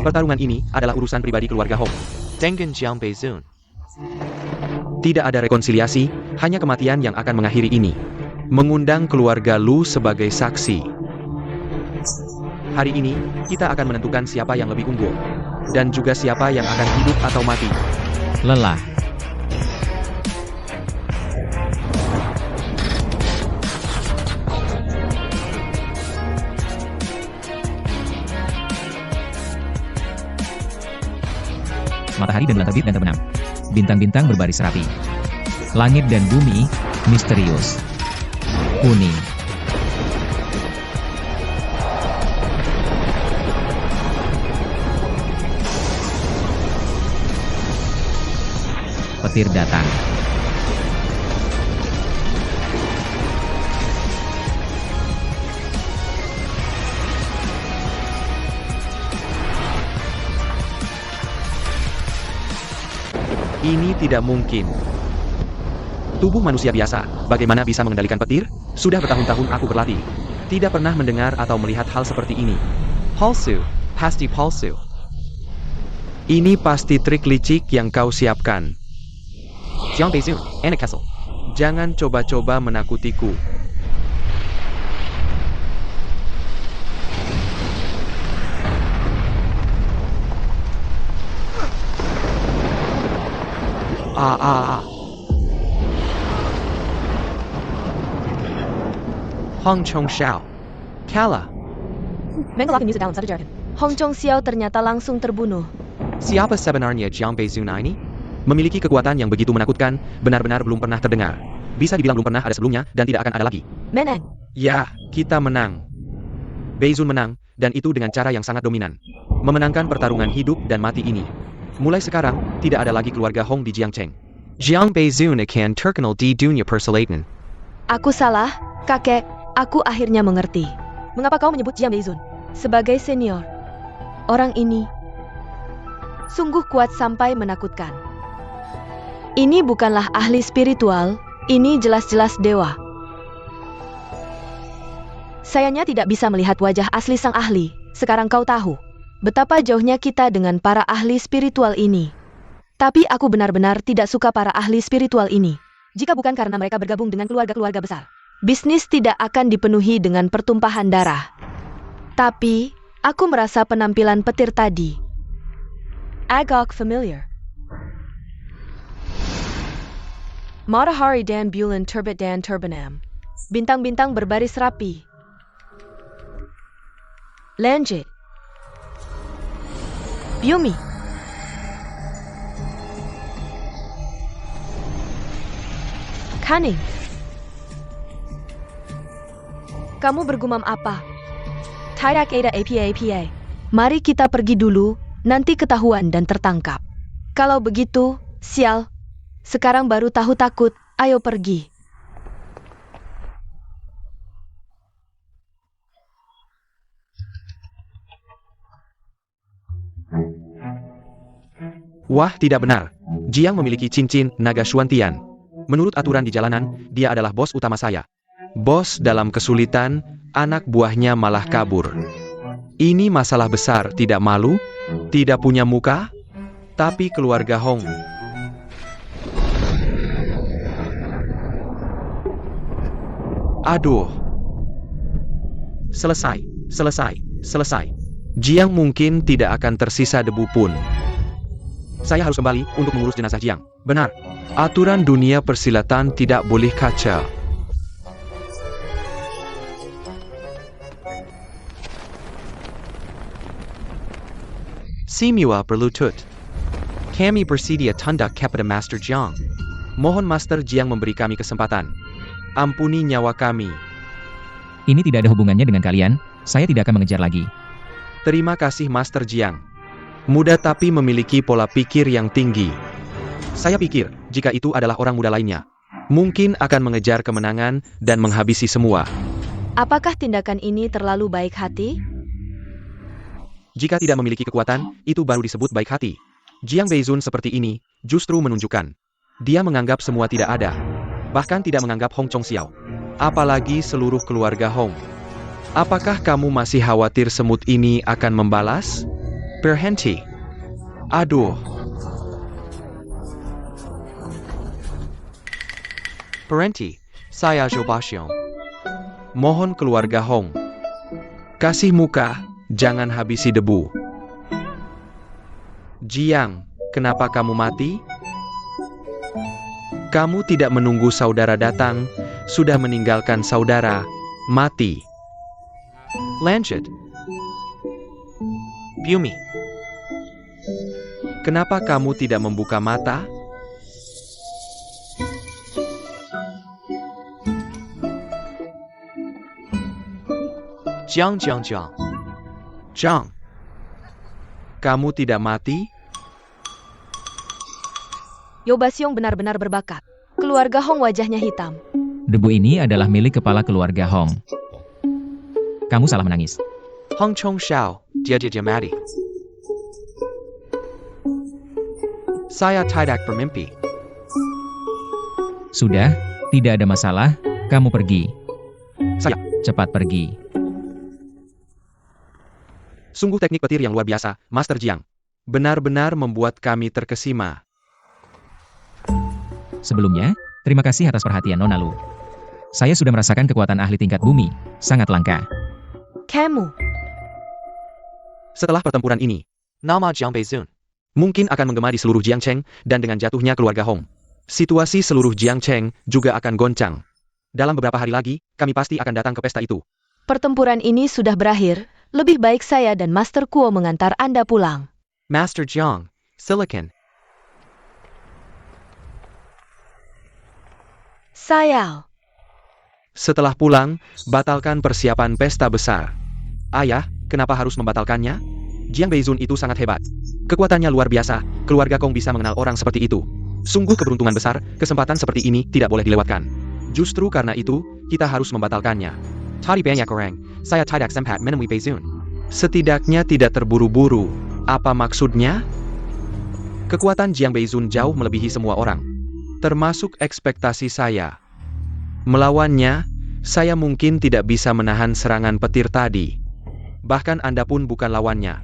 Pertarungan ini adalah urusan pribadi keluarga Hong. Tengen Jiang Beizun. Tidak ada rekonsiliasi, hanya kematian yang akan mengakhiri ini. Mengundang keluarga Lu sebagai saksi. Hari ini, kita akan menentukan siapa yang lebih unggul. Dan juga siapa yang akan hidup atau mati. Lelah. Matahari dan bulan terbit dan terbenam. Bintang-bintang berbaris rapi. Langit dan bumi misterius. Kuning. Petir datang. Ini tidak mungkin. Tubuh manusia biasa, bagaimana bisa mengendalikan petir? Sudah bertahun-tahun aku berlatih. Tidak pernah mendengar atau melihat hal seperti ini. Palsu. Pasti palsu. Ini pasti trik licik yang kau siapkan. Jiang Beizun, Anna Kessel. Jangan coba-coba menakutiku. Hong Chong Xiao. Kalah. Mengelak music dalam satu jargon. Hong Chong Xiao ternyata langsung terbunuh. Siapa sebenarnya Jiang Beizun ini? Memiliki kekuatan yang begitu menakutkan, benar-benar belum pernah terdengar. Bisa dibilang belum pernah ada sebelumnya, dan tidak akan ada lagi. Menang. Ya, kita menang. Beizun menang, dan itu dengan cara yang sangat dominan. Memenangkan pertarungan hidup dan mati ini. Mulai sekarang, tidak ada lagi keluarga Hong di Jiangcheng. Jiang Beizun akan terkenal di dunia persilatan. Aku salah, kakek. Aku akhirnya mengerti. Mengapa kau menyebut Jiang Beizun sebagai senior? Orang ini sungguh kuat sampai menakutkan. Ini bukanlah ahli spiritual, ini jelas-jelas dewa. Sayangnya tidak bisa melihat wajah asli sang ahli. Sekarang kau tahu betapa jauhnya kita dengan para ahli spiritual ini. Tapi aku benar-benar tidak suka para ahli spiritual ini. Jika bukan karena mereka bergabung dengan keluarga-keluarga besar, bisnis tidak akan dipenuhi dengan pertumpahan darah. Tapi, aku merasa penampilan petir tadi agak familiar. Matahari dan bulan terbit dan terbenam. Bintang-bintang berbaris rapi. Lanjut. Bumi. Cunning. Kamu bergumam apa? Tidak ada apa-apa. Mari kita pergi dulu, nanti ketahuan dan tertangkap. Kalau begitu, sial. Sekarang baru tahu takut, ayo pergi. Wah, tidak benar. Jiang memiliki cincin naga Xuantian. Menurut aturan di jalanan, dia adalah bos utama saya. Bos dalam kesulitan, anak buahnya malah kabur. Ini masalah besar, tidak malu? Tidak punya muka? Tapi keluarga Hong. Aduh. Selesai. Jiang mungkin tidak akan tersisa debu pun. Saya harus kembali untuk mengurus jenazah Jiang. Benar. Aturan dunia persilatan tidak boleh kacau. Simua berlutut. Kami bersedia tunduk kepada Master Jiang. Mohon Master Jiang memberi kami kesempatan. Ampuni nyawa kami. Ini tidak ada hubungannya dengan kalian, saya tidak akan mengejar lagi. Terima kasih Master Jiang. Muda tapi memiliki pola pikir yang tinggi. Saya pikir, jika itu adalah orang muda lainnya, mungkin akan mengejar kemenangan dan menghabisi semua. Apakah tindakan ini terlalu baik hati? Jika tidak memiliki kekuatan, itu baru disebut baik hati. Jiang Beizun seperti ini, justru menunjukkan. Dia menganggap semua tidak ada. Bahkan tidak menganggap Hong Chong Xiao. Apalagi seluruh keluarga Hong. Apakah kamu masih khawatir semut ini akan membalas? Berhenti. Aduh. Berhenti. Saya Jobasyong. Mohon keluarga Hong. Kasih muka, jangan habisi debu. Jiang, kenapa kamu mati? Kamu tidak menunggu saudara datang, sudah meninggalkan saudara, mati. Lanjut. Bumi. Kenapa kamu tidak membuka mata? Jiang. Zhang. Kamu tidak mati? Yobasyong benar-benar berbakat. Keluarga Hong wajahnya hitam. Debu ini adalah milik kepala keluarga Hong. Kamu salah menangis. Hong Chong Xiao. Dia mati. Saya tidak bermimpi. Sudah, tidak ada masalah, kamu pergi. Saya. Cepat pergi. Sungguh teknik petir yang luar biasa, Master Jiang. Benar-benar membuat kami terkesima. Sebelumnya, terima kasih atas perhatian Nona Lu. Saya sudah merasakan kekuatan ahli tingkat bumi, sangat langka. Kamu. Setelah pertempuran ini, Nama Jiang Beizun. mungkin akan menggema di seluruh Jiangcheng, dan dengan jatuhnya keluarga Hong, situasi seluruh Jiangcheng juga akan goncang. Dalam beberapa hari lagi, kami pasti akan datang ke pesta itu. Pertempuran ini sudah berakhir. Lebih baik saya dan Master Kuo mengantar Anda pulang. Master Jiang. Silicon. Sayal. Setelah pulang, batalkan persiapan pesta besar. Ayah, kenapa harus membatalkannya? Jiang Beizun itu sangat hebat. Kekuatannya luar biasa, keluarga Kong bisa mengenal orang seperti itu. Sungguh keberuntungan besar, kesempatan seperti ini tidak boleh dilewatkan. Justru karena itu, kita harus membatalkannya. Tadi banyak orang. Saya tidak sempat menemui Beizun. Setidaknya tidak terburu-buru. Apa maksudnya? Kekuatan Jiang Beizun jauh melebihi semua orang. Termasuk ekspektasi saya. Melawannya, saya mungkin tidak bisa menahan serangan petir tadi. Bahkan Anda pun bukan lawannya.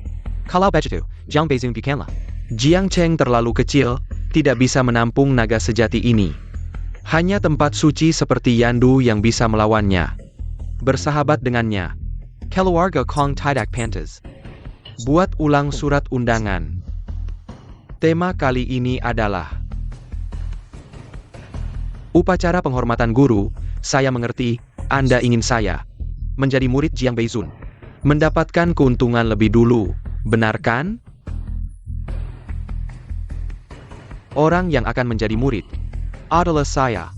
Kalau begitu, Jiang Beizun bukanlah. Jiangcheng terlalu kecil, tidak bisa menampung naga sejati ini. Hanya tempat suci seperti Yandu yang bisa melawannya. Bersahabat dengannya. Keluarga Kong tidak pantas. Buat ulang surat undangan. Tema kali ini adalah upacara penghormatan guru. Saya mengerti, Anda ingin saya menjadi murid Jiang Beizun. Mendapatkan keuntungan lebih dulu, benar kan? Orang yang akan menjadi murid adalah saya.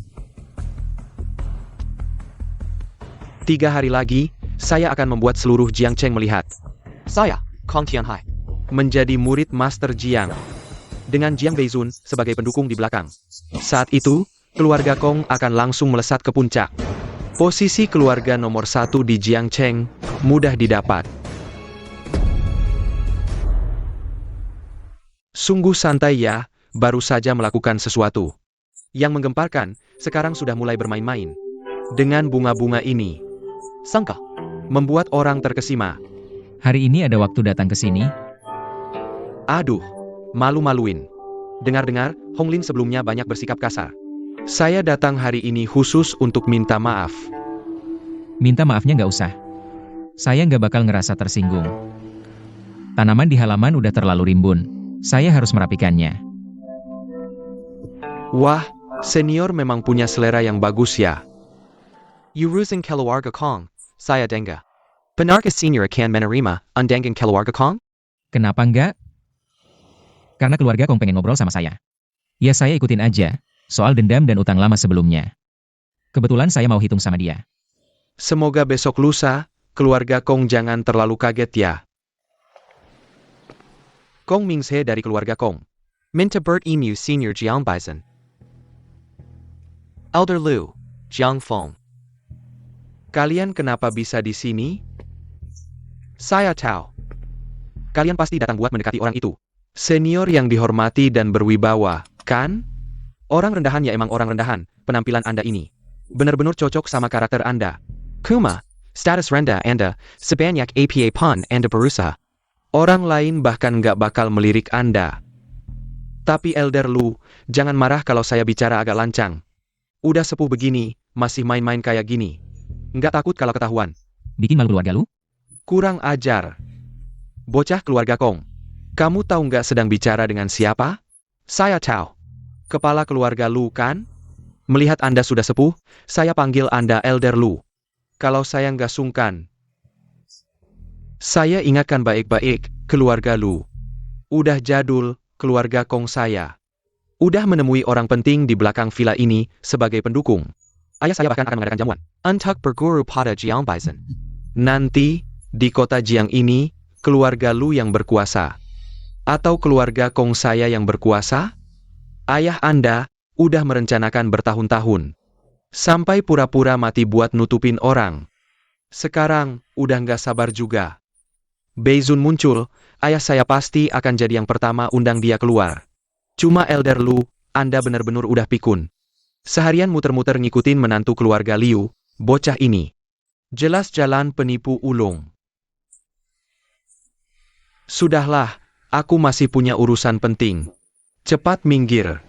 3 hari lagi, saya akan membuat seluruh Jiangcheng melihat Saya, Kong Tianhai. menjadi murid Master Jiang. Dengan Jiang Beizun sebagai pendukung di belakang. Saat itu, keluarga Kong akan langsung melesat ke puncak. Posisi keluarga nomor 1 di Jiangcheng mudah didapat. Sungguh santai ya, baru saja melakukan sesuatu. Yang menggemparkan, sekarang sudah mulai bermain-main. Dengan bunga-bunga ini. Sangka. Membuat orang terkesima. Hari ini ada waktu datang ke sini? Aduh, malu-maluin. Dengar-dengar, Hong Lin sebelumnya banyak bersikap kasar. Saya datang hari ini khusus untuk minta maaf. Minta maafnya nggak usah. Saya nggak bakal ngerasa tersinggung. Tanaman di halaman udah terlalu rimbun. Saya harus merapikannya. Wah, senior memang punya selera yang bagus ya. Urusan keluarga Kong. Saya Denga. Benarkah senior akan menerima undangan keluarga Kong? Kenapa enggak? Karena keluarga Kong pengen ngobrol sama saya. Ya saya ikutin aja, soal dendam dan utang lama sebelumnya. Kebetulan saya mau hitung sama dia. Semoga besok lusa, keluarga Kong jangan terlalu kaget ya. Kong Mingse dari keluarga Kong. Minta Bert Emu Senior Jiang Bison. Elder Lu. Jiang Feng. Kalian kenapa bisa di sini? Saya tahu. Kalian pasti datang buat mendekati orang itu. Senior yang dihormati dan berwibawa, kan? Orang rendahan ya emang orang rendahan, penampilan Anda ini. Benar-benar cocok sama karakter Anda. Kuma. Status rendah Anda. Sebanyak APA pun Anda berusaha. Orang lain bahkan nggak bakal melirik Anda. Tapi Elder Lu, jangan marah kalau saya bicara agak lancang. Udah sepuh begini, masih main-main kayak gini. Nggak takut kalau ketahuan. Bikin malu keluarga lu? Kurang ajar. Bocah keluarga Kong. Kamu tahu nggak sedang bicara dengan siapa? Saya tahu. Kepala keluarga Lu kan? Melihat Anda sudah sepuh, saya panggil Anda Elder Lu. Kalau saya nggak sungkan. Saya ingatkan baik-baik, keluarga Lu. Udah jadul, keluarga Kong saya. Udah menemui orang penting di belakang villa ini sebagai pendukung. Ayah saya bahkan akan mengadakan jamuan. Untuk berguru pada Jiang Bison. Nanti, di kota Jiang ini, keluarga Lu yang berkuasa. Atau keluarga Kong saya yang berkuasa? Ayah Anda udah merencanakan bertahun-tahun. Sampai pura-pura mati buat nutupin orang. Sekarang, udah nggak sabar juga. Beizun muncul, ayah saya pasti akan jadi yang pertama undang dia keluar. Cuma Elder Lu, Anda benar-benar udah pikun. Seharian muter-muter ngikutin menantu keluarga Liu, bocah ini. Jelas jalan penipu ulung. Sudahlah, aku masih punya urusan penting. Cepat minggir.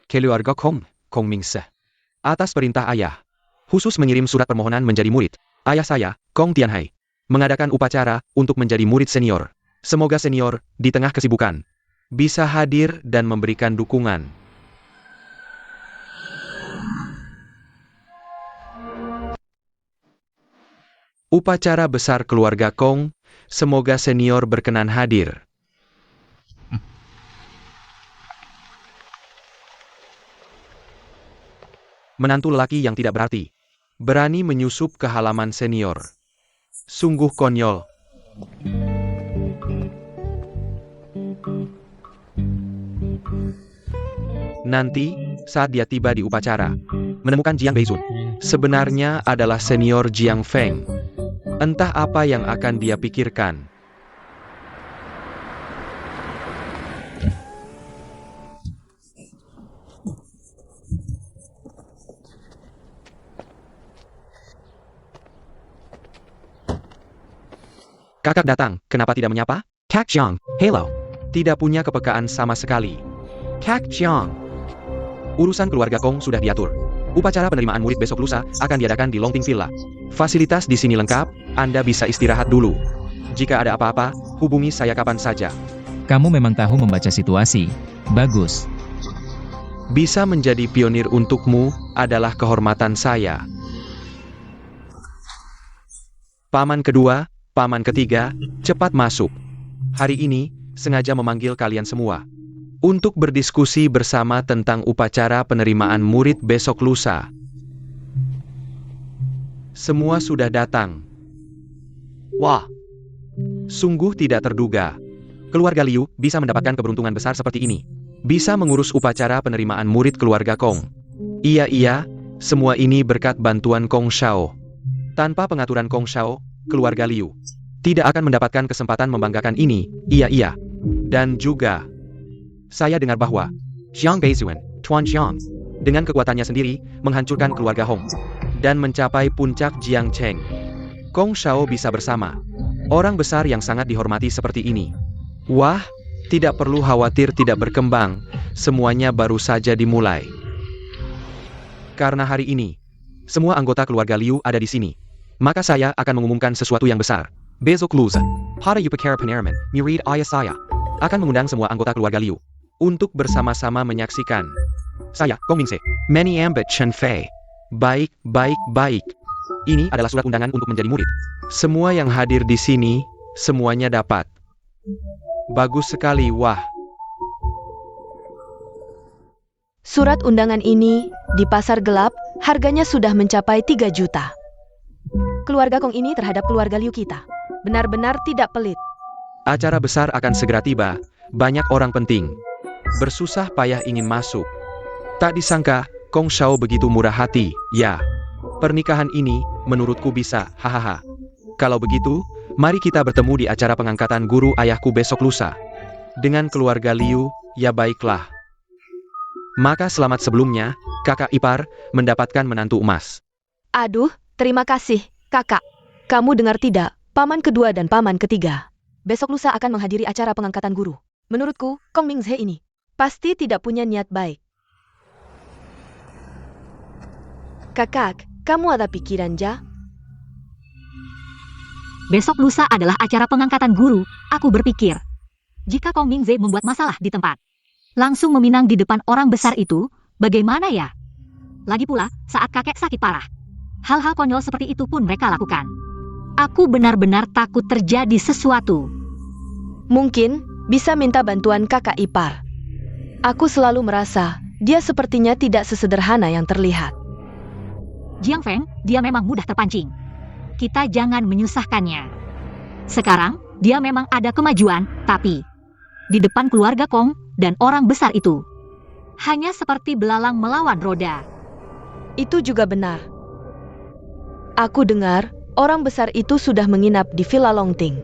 Keluarga Kong Mingse. Atas perintah ayah, khusus mengirim surat permohonan menjadi murid. Ayah saya, Kong Tianhai, mengadakan upacara untuk menjadi murid senior. Semoga senior, di tengah kesibukan, bisa hadir dan memberikan dukungan. Upacara besar keluarga Kong, semoga senior berkenan hadir. Menantu lelaki yang tidak berarti, berani menyusup ke halaman senior. Sungguh konyol. Nanti, saat dia tiba di upacara, menemukan Jiang Beizun, sebenarnya adalah senior Jiang Feng. Entah apa yang akan dia pikirkan. Kakak datang, kenapa tidak menyapa? Kak Jiang, hello. Tidak punya kepekaan sama sekali. Kak Jiang. Urusan keluarga Kong sudah diatur. Upacara penerimaan murid besok lusa akan diadakan di Longting Villa. Fasilitas di sini lengkap, Anda bisa istirahat dulu. Jika ada apa-apa, hubungi saya kapan saja. Kamu memang tahu membaca situasi. Bagus. Bisa menjadi pionir untukmu adalah kehormatan saya. Paman kedua, paman ketiga, cepat masuk. Hari ini, sengaja memanggil kalian semua untuk berdiskusi bersama tentang upacara penerimaan murid besok lusa. Semua sudah datang. Wah, sungguh tidak terduga. Keluarga Liu bisa mendapatkan keberuntungan besar seperti ini. Bisa mengurus upacara penerimaan murid keluarga Kong. Iya, semua ini berkat bantuan Kong Shao. Tanpa pengaturan Kong Shao, keluarga Liu tidak akan mendapatkan kesempatan membanggakan ini. Iya. Dan juga, saya dengar bahwa Jiang Beizun, Tuan Jiang, dengan kekuatannya sendiri, menghancurkan keluarga Hong dan mencapai puncak Jiang Cheng. Kong Shao bisa bersama orang besar yang sangat dihormati seperti ini. Wah, tidak perlu khawatir tidak berkembang, semuanya baru saja dimulai. Karena hari ini, semua anggota keluarga Liu ada di sini, maka saya akan mengumumkan sesuatu yang besar. Besok lusa, pada upacara penerimaan murid ayah saya Akan mengundang semua anggota keluarga Liu untuk bersama-sama menyaksikan. Saya, Kong Mingse, Many Ambit Chen Fei. Baik. Ini adalah surat undangan untuk menjadi murid. Semua yang hadir di sini, semuanya dapat. Bagus sekali, wah. Surat undangan ini, di pasar gelap, harganya sudah mencapai 3 juta. Keluarga Kong ini terhadap keluarga Liu kita benar-benar tidak pelit. Acara besar akan segera tiba, banyak orang penting bersusah payah ingin masuk. Tak disangka, Kong Shao begitu murah hati, ya. Pernikahan ini, menurutku bisa, hahaha. Kalau begitu, mari kita bertemu di acara pengangkatan guru ayahku besok lusa. Dengan keluarga Liu, ya baiklah. Maka selamat sebelumnya, kakak ipar, mendapatkan menantu emas. Aduh, terima kasih, kakak. Kamu dengar tidak, paman kedua dan paman ketiga. Besok lusa akan menghadiri acara pengangkatan guru. Menurutku, Kong Mingzhe ini pasti tidak punya niat baik. Kakak, kamu ada pikiran ja? Besok lusa adalah acara pengangkatan guru. Aku berpikir, jika Kong Mingzhe membuat masalah di tempat, langsung meminang di depan orang besar itu, bagaimana ya? Lagi pula, saat kakek sakit parah, hal-hal konyol seperti itu pun mereka lakukan. Aku benar-benar takut terjadi sesuatu. Mungkin bisa minta bantuan kakak ipar. Aku selalu merasa dia sepertinya tidak sesederhana yang terlihat. Jiang Feng, dia memang mudah terpancing. Kita jangan menyusahkannya. Sekarang, dia memang ada kemajuan, tapi di depan keluarga Kong dan orang besar itu, hanya seperti belalang melawan roda. Itu juga benar. Aku dengar, orang besar itu sudah menginap di Villa Longting.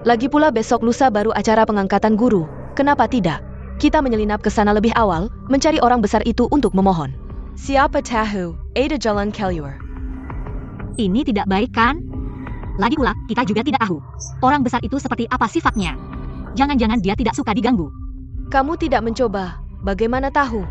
Lagi pula besok lusa baru acara pengangkatan guru. Kenapa tidak? Kita menyelinap ke sana lebih awal, mencari orang besar itu untuk memohon. Siapa tahu, ada jalan keluar. Ini tidak baik kan? Lagi pula, kita juga tidak tahu orang besar itu seperti apa sifatnya. Jangan-jangan dia tidak suka diganggu. Kamu tidak mencoba, bagaimana tahu?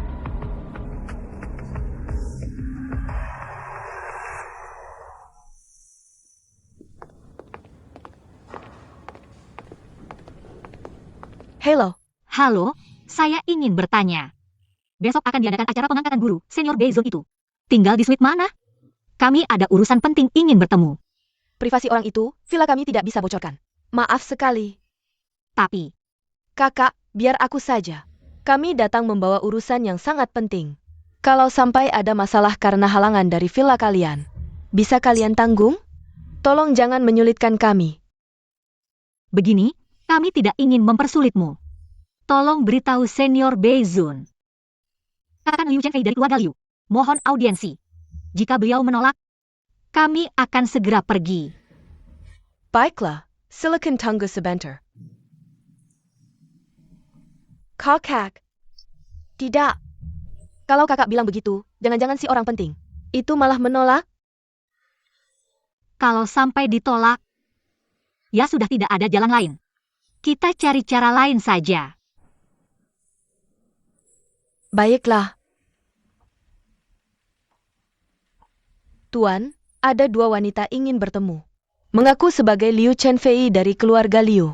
Halo. Halo, saya ingin bertanya. Besok akan diadakan acara pengangkatan guru, senior Beizon itu. Tinggal di suite mana? Kami ada urusan penting ingin bertemu. Privasi orang itu, villa kami tidak bisa bocorkan. Maaf sekali. Tapi, Kakak, biar aku saja. Kami datang membawa urusan yang sangat penting. Kalau sampai ada masalah karena halangan dari villa kalian, bisa kalian tanggung? Tolong jangan menyulitkan kami. begini, kami tidak ingin mempersulitmu. Tolong beritahu senior Beizon. Katakan Liu Chenfei dari keluarga Liu. Mohon audiensi. Jika beliau menolak, kami akan segera pergi. Baiklah, silakan tunggu sebentar. Kakak. Tidak. Kalau kakak bilang begitu, jangan-jangan si orang penting itu malah menolak? Kalau sampai ditolak, ya sudah tidak ada jalan lain. Kita cari cara lain saja. Baiklah. Tuan, ada dua wanita ingin bertemu. Mengaku sebagai Liu Chenfei dari keluarga Liu.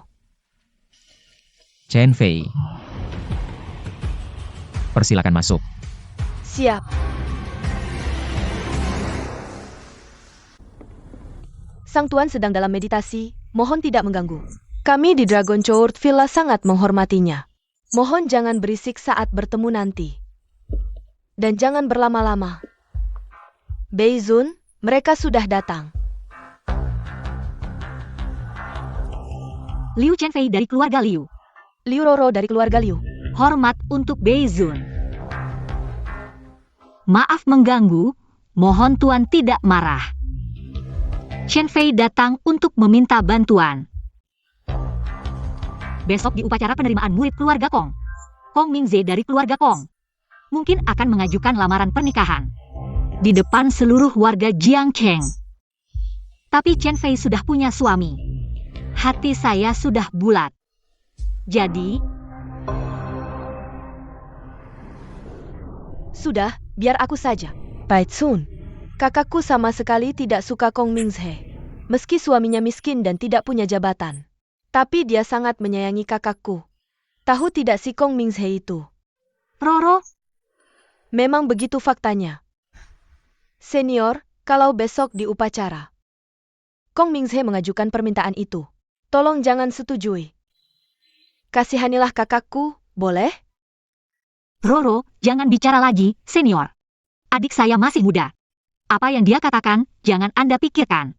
Chen Fei. Persilakan masuk. Siap. Sang tuan sedang dalam meditasi, mohon tidak mengganggu. Kami di Dragon Court Villa sangat menghormatinya. Mohon jangan berisik saat bertemu nanti. Dan jangan berlama-lama. Beizun, mereka sudah datang. Liu Chenfei dari keluarga Liu. Liu Roro dari keluarga Liu. Hormat untuk Beizun. Maaf mengganggu, mohon tuan tidak marah. Chenfei datang untuk meminta bantuan. Besok di upacara penerimaan murid keluarga Kong, Kong Mingzhe dari keluarga Kong mungkin akan mengajukan lamaran pernikahan di depan seluruh warga Jiangcheng. Tapi Chenfei sudah punya suami. Hati saya sudah bulat. Jadi, sudah, biar aku saja. Baitsun, kakakku sama sekali tidak suka Kong Mingzhe. Meski suaminya miskin dan tidak punya jabatan. Tapi dia sangat menyayangi kakakku. Tahu tidak si Kong Mingzhe itu? Roro, Memang begitu faktanya. Senior, kalau besok di upacara, Kong Mingzhe mengajukan permintaan itu. Tolong jangan setujui. Kasihanilah kakakku, boleh? Roro, jangan bicara lagi, senior. Adik saya masih muda. Apa yang dia katakan, jangan Anda pikirkan.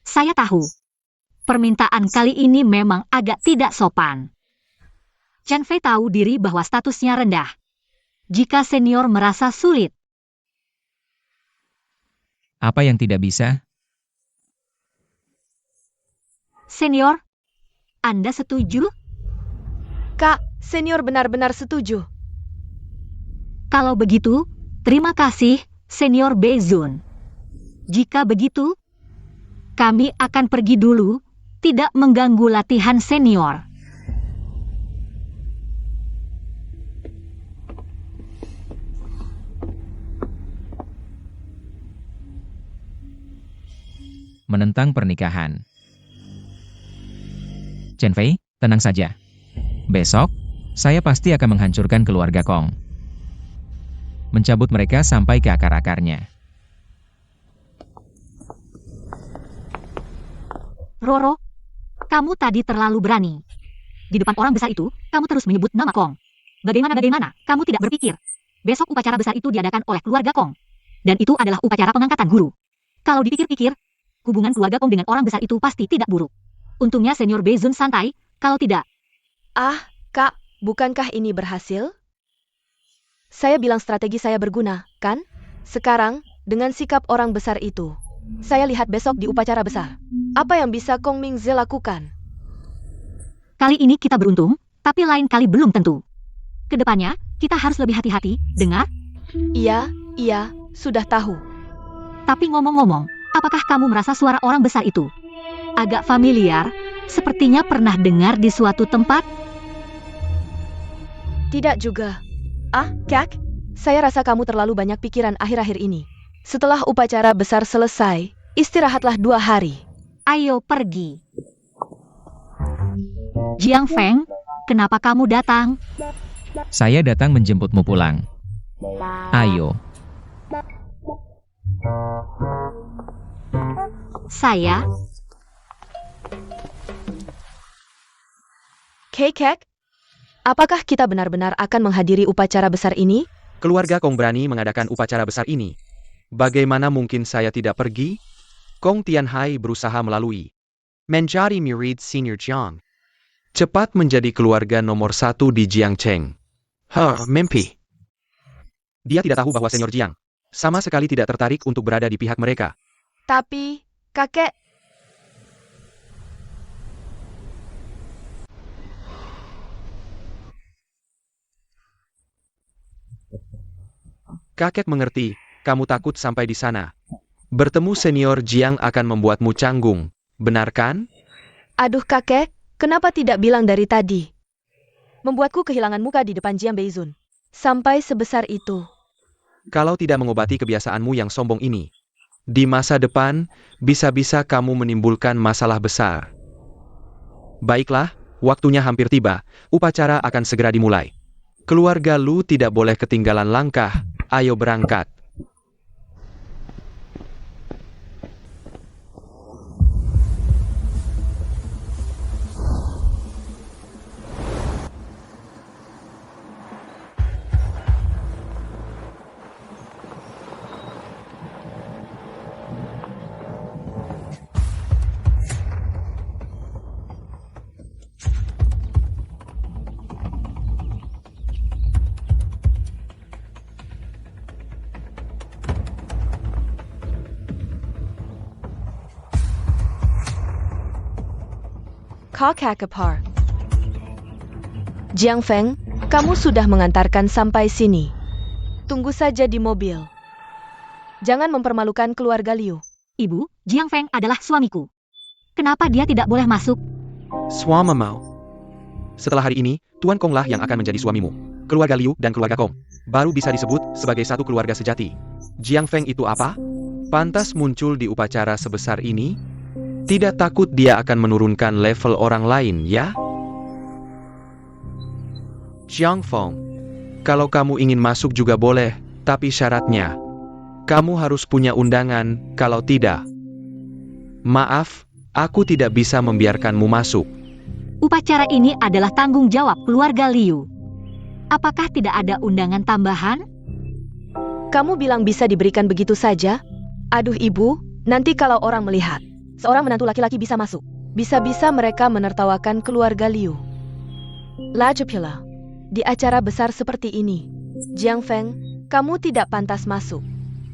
Saya tahu. Permintaan kali ini memang agak tidak sopan. Chenfei tahu diri bahwa statusnya rendah. Jika senior merasa sulit, Apa yang tidak bisa? senior, Anda setuju? Kak, senior benar-benar setuju. Kalau begitu, terima kasih, senior Beizun. Jika begitu, kami akan pergi dulu, tidak mengganggu latihan senior. Menentang pernikahan. Chen Fei, tenang saja. Besok, saya pasti akan menghancurkan keluarga Kong. Mencabut mereka sampai ke akar-akarnya. Roro, kamu tadi terlalu berani. Di depan orang besar itu, kamu terus menyebut nama Kong. Bagaimana kamu tidak berpikir? Besok upacara besar itu diadakan oleh keluarga Kong. Dan itu adalah upacara pengangkatan guru. Kalau dipikir-pikir, hubungan keluarga Kong dengan orang besar itu pasti tidak buruk. Untungnya senior Beizun santai, kalau tidak. Ah, Kak, bukankah ini berhasil? Saya bilang strategi saya berguna, kan? Sekarang, dengan sikap orang besar itu, saya lihat besok di upacara besar. Apa yang bisa Kong Mingze lakukan? Kali ini kita beruntung, tapi lain kali belum tentu. Kedepannya, kita harus lebih hati-hati, dengar? Iya, sudah tahu. Tapi ngomong-ngomong, apakah kamu merasa suara orang besar itu agak familiar? Sepertinya pernah dengar di suatu tempat? Tidak juga. Ah, Kak, saya rasa kamu terlalu banyak pikiran akhir-akhir ini. Setelah upacara besar selesai, istirahatlah 2 hari. Ayo pergi. Jiang Feng, kenapa kamu datang? Saya datang menjemputmu pulang. Ayo. Saya, Kek, apakah kita benar-benar akan menghadiri upacara besar ini? Keluarga Kong berani mengadakan upacara besar ini. Bagaimana mungkin saya tidak pergi? Kong Tianhai berusaha menjadi murid senior Jiang. Cepat menjadi keluarga nomor 1 di Jiangcheng. Mimpi. Dia tidak tahu bahwa senior Jiang sama sekali tidak tertarik untuk berada di pihak mereka. Tapi, kakek, Kakek mengerti, kamu takut sampai di sana. Bertemu senior Jiang akan membuatmu canggung, benar kan? aduh kakek, kenapa tidak bilang dari tadi? Membuatku kehilangan muka di depan Jiang Beizun. Sampai sebesar itu. Kalau tidak mengobati kebiasaanmu yang sombong ini, di masa depan, bisa-bisa kamu menimbulkan masalah besar. Baiklah, waktunya hampir tiba, upacara akan segera dimulai. Keluarga Lu tidak boleh ketinggalan langkah, ayo berangkat. Kakak. Jiang Feng, kamu sudah mengantarkan sampai sini. Tunggu saja di mobil. Jangan mempermalukan keluarga Liu. Ibu, Jiang Feng adalah suamiku. Kenapa dia tidak boleh masuk? Suami mau. Setelah hari ini, Tuan Kong lah yang akan menjadi suamimu. Keluarga Liu dan keluarga Kong baru bisa disebut sebagai satu keluarga sejati. Jiang Feng itu apa? Pantas muncul di upacara sebesar ini? Tidak takut dia akan menurunkan level orang lain, ya? Jiang Feng, kalau kamu ingin masuk juga boleh, tapi syaratnya, kamu harus punya undangan, kalau tidak. Maaf, aku tidak bisa membiarkanmu masuk. Upacara ini adalah tanggung jawab keluarga Liu. Apakah tidak ada undangan tambahan? Kamu bilang bisa diberikan begitu saja? Aduh ibu, nanti kalau orang melihat, seorang menantu laki-laki bisa masuk. Bisa-bisa mereka menertawakan keluarga Liu. Lajupila, di acara besar seperti ini, Jiang Feng, kamu tidak pantas masuk.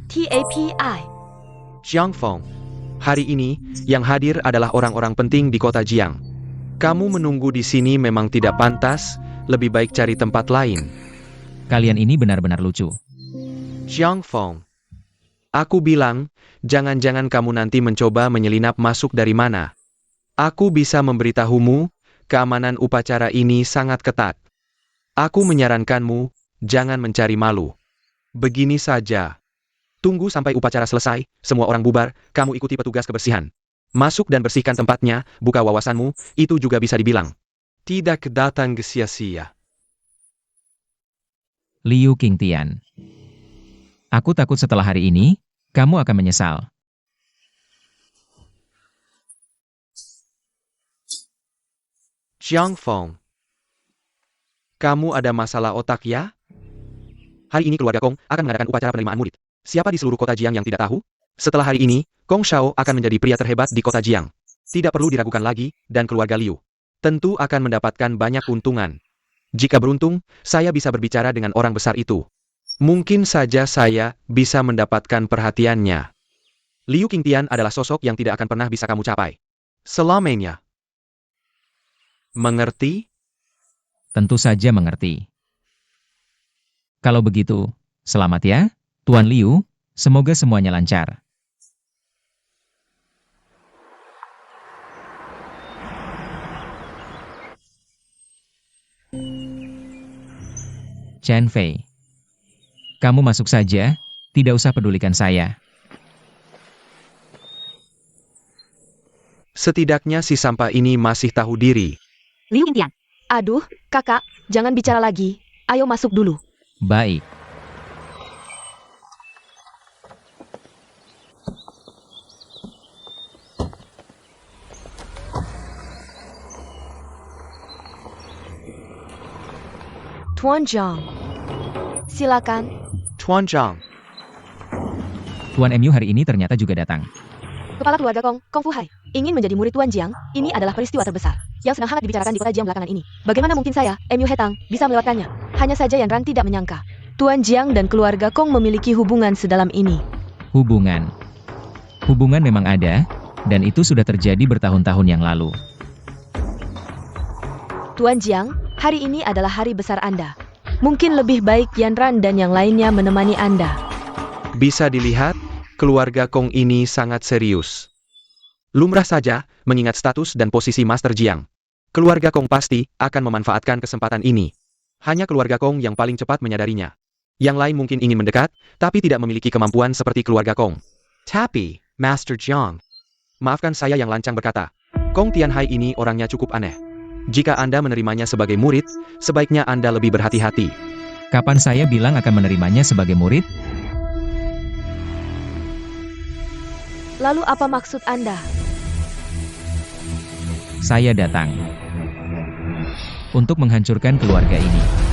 TAPI. Jiang Feng, hari ini, yang hadir adalah orang-orang penting di kota Jiang. Kamu menunggu di sini memang tidak pantas, lebih baik cari tempat lain. Kalian ini benar-benar lucu. Jiang Feng, Aku bilang, jangan-jangan kamu nanti mencoba menyelinap masuk dari mana. Aku bisa memberitahumu, keamanan upacara ini sangat ketat. Aku menyarankanmu, jangan mencari malu. Begini saja. Tunggu sampai upacara selesai, semua orang bubar, kamu ikuti petugas kebersihan. Masuk dan bersihkan tempatnya, buka wawasanmu, itu juga bisa dibilang. Tidak datang sia-sia. Liu Qingtian. Aku takut setelah hari ini, kamu akan menyesal. Jiang Feng. Kamu ada masalah otak ya? Hari ini keluarga Kong akan mengadakan upacara penerimaan murid. Siapa di seluruh kota Jiang yang tidak tahu? Setelah hari ini, Kong Shao akan menjadi pria terhebat di kota Jiang. Tidak perlu diragukan lagi, dan keluarga Liu tentu akan mendapatkan banyak keuntungan. Jika beruntung, saya bisa berbicara dengan orang besar itu. Mungkin saja saya bisa mendapatkan perhatiannya. Liu Qingtian adalah sosok yang tidak akan pernah bisa kamu capai. Selamanya. Mengerti? Tentu saja mengerti. Kalau begitu, selamat ya, Tuan Liu, semoga semuanya lancar. Chen Fei. Kamu masuk saja, tidak usah pedulikan saya. Setidaknya si sampah ini masih tahu diri. Liu Qingtian. Aduh, kakak, jangan bicara lagi. Ayo masuk dulu. Baik. Tuan Zhang. Silakan. Tuan Zhang. Tuan MU hari ini ternyata juga datang. Kepala keluarga Kong Fu Hai, ingin menjadi murid Tuan Jiang, ini adalah peristiwa terbesar yang sedang hangat dibicarakan di kota Jiang belakangan ini. Bagaimana mungkin saya, MU Hetang, bisa melewatkannya? Hanya saja Yan Ran tidak menyangka. Tuan Jiang dan keluarga Kong memiliki hubungan sedalam ini. Hubungan. Hubungan memang ada, dan itu sudah terjadi bertahun-tahun yang lalu. Tuan Jiang, hari ini adalah hari besar Anda. Mungkin lebih baik Yan Ran dan yang lainnya menemani Anda. Bisa dilihat, keluarga Kong ini sangat serius. Lumrah saja, mengingat status dan posisi Master Jiang. Keluarga Kong pasti akan memanfaatkan kesempatan ini. Hanya keluarga Kong yang paling cepat menyadarinya. Yang lain mungkin ingin mendekat, tapi tidak memiliki kemampuan seperti keluarga Kong. Tapi, Master Jiang. Maafkan saya yang lancang berkata. Kong Tianhai ini orangnya cukup aneh. Jika Anda menerimanya sebagai murid, sebaiknya Anda lebih berhati-hati. Kapan saya bilang akan menerimanya sebagai murid? Lalu apa maksud Anda? Saya datang untuk menghancurkan keluarga ini.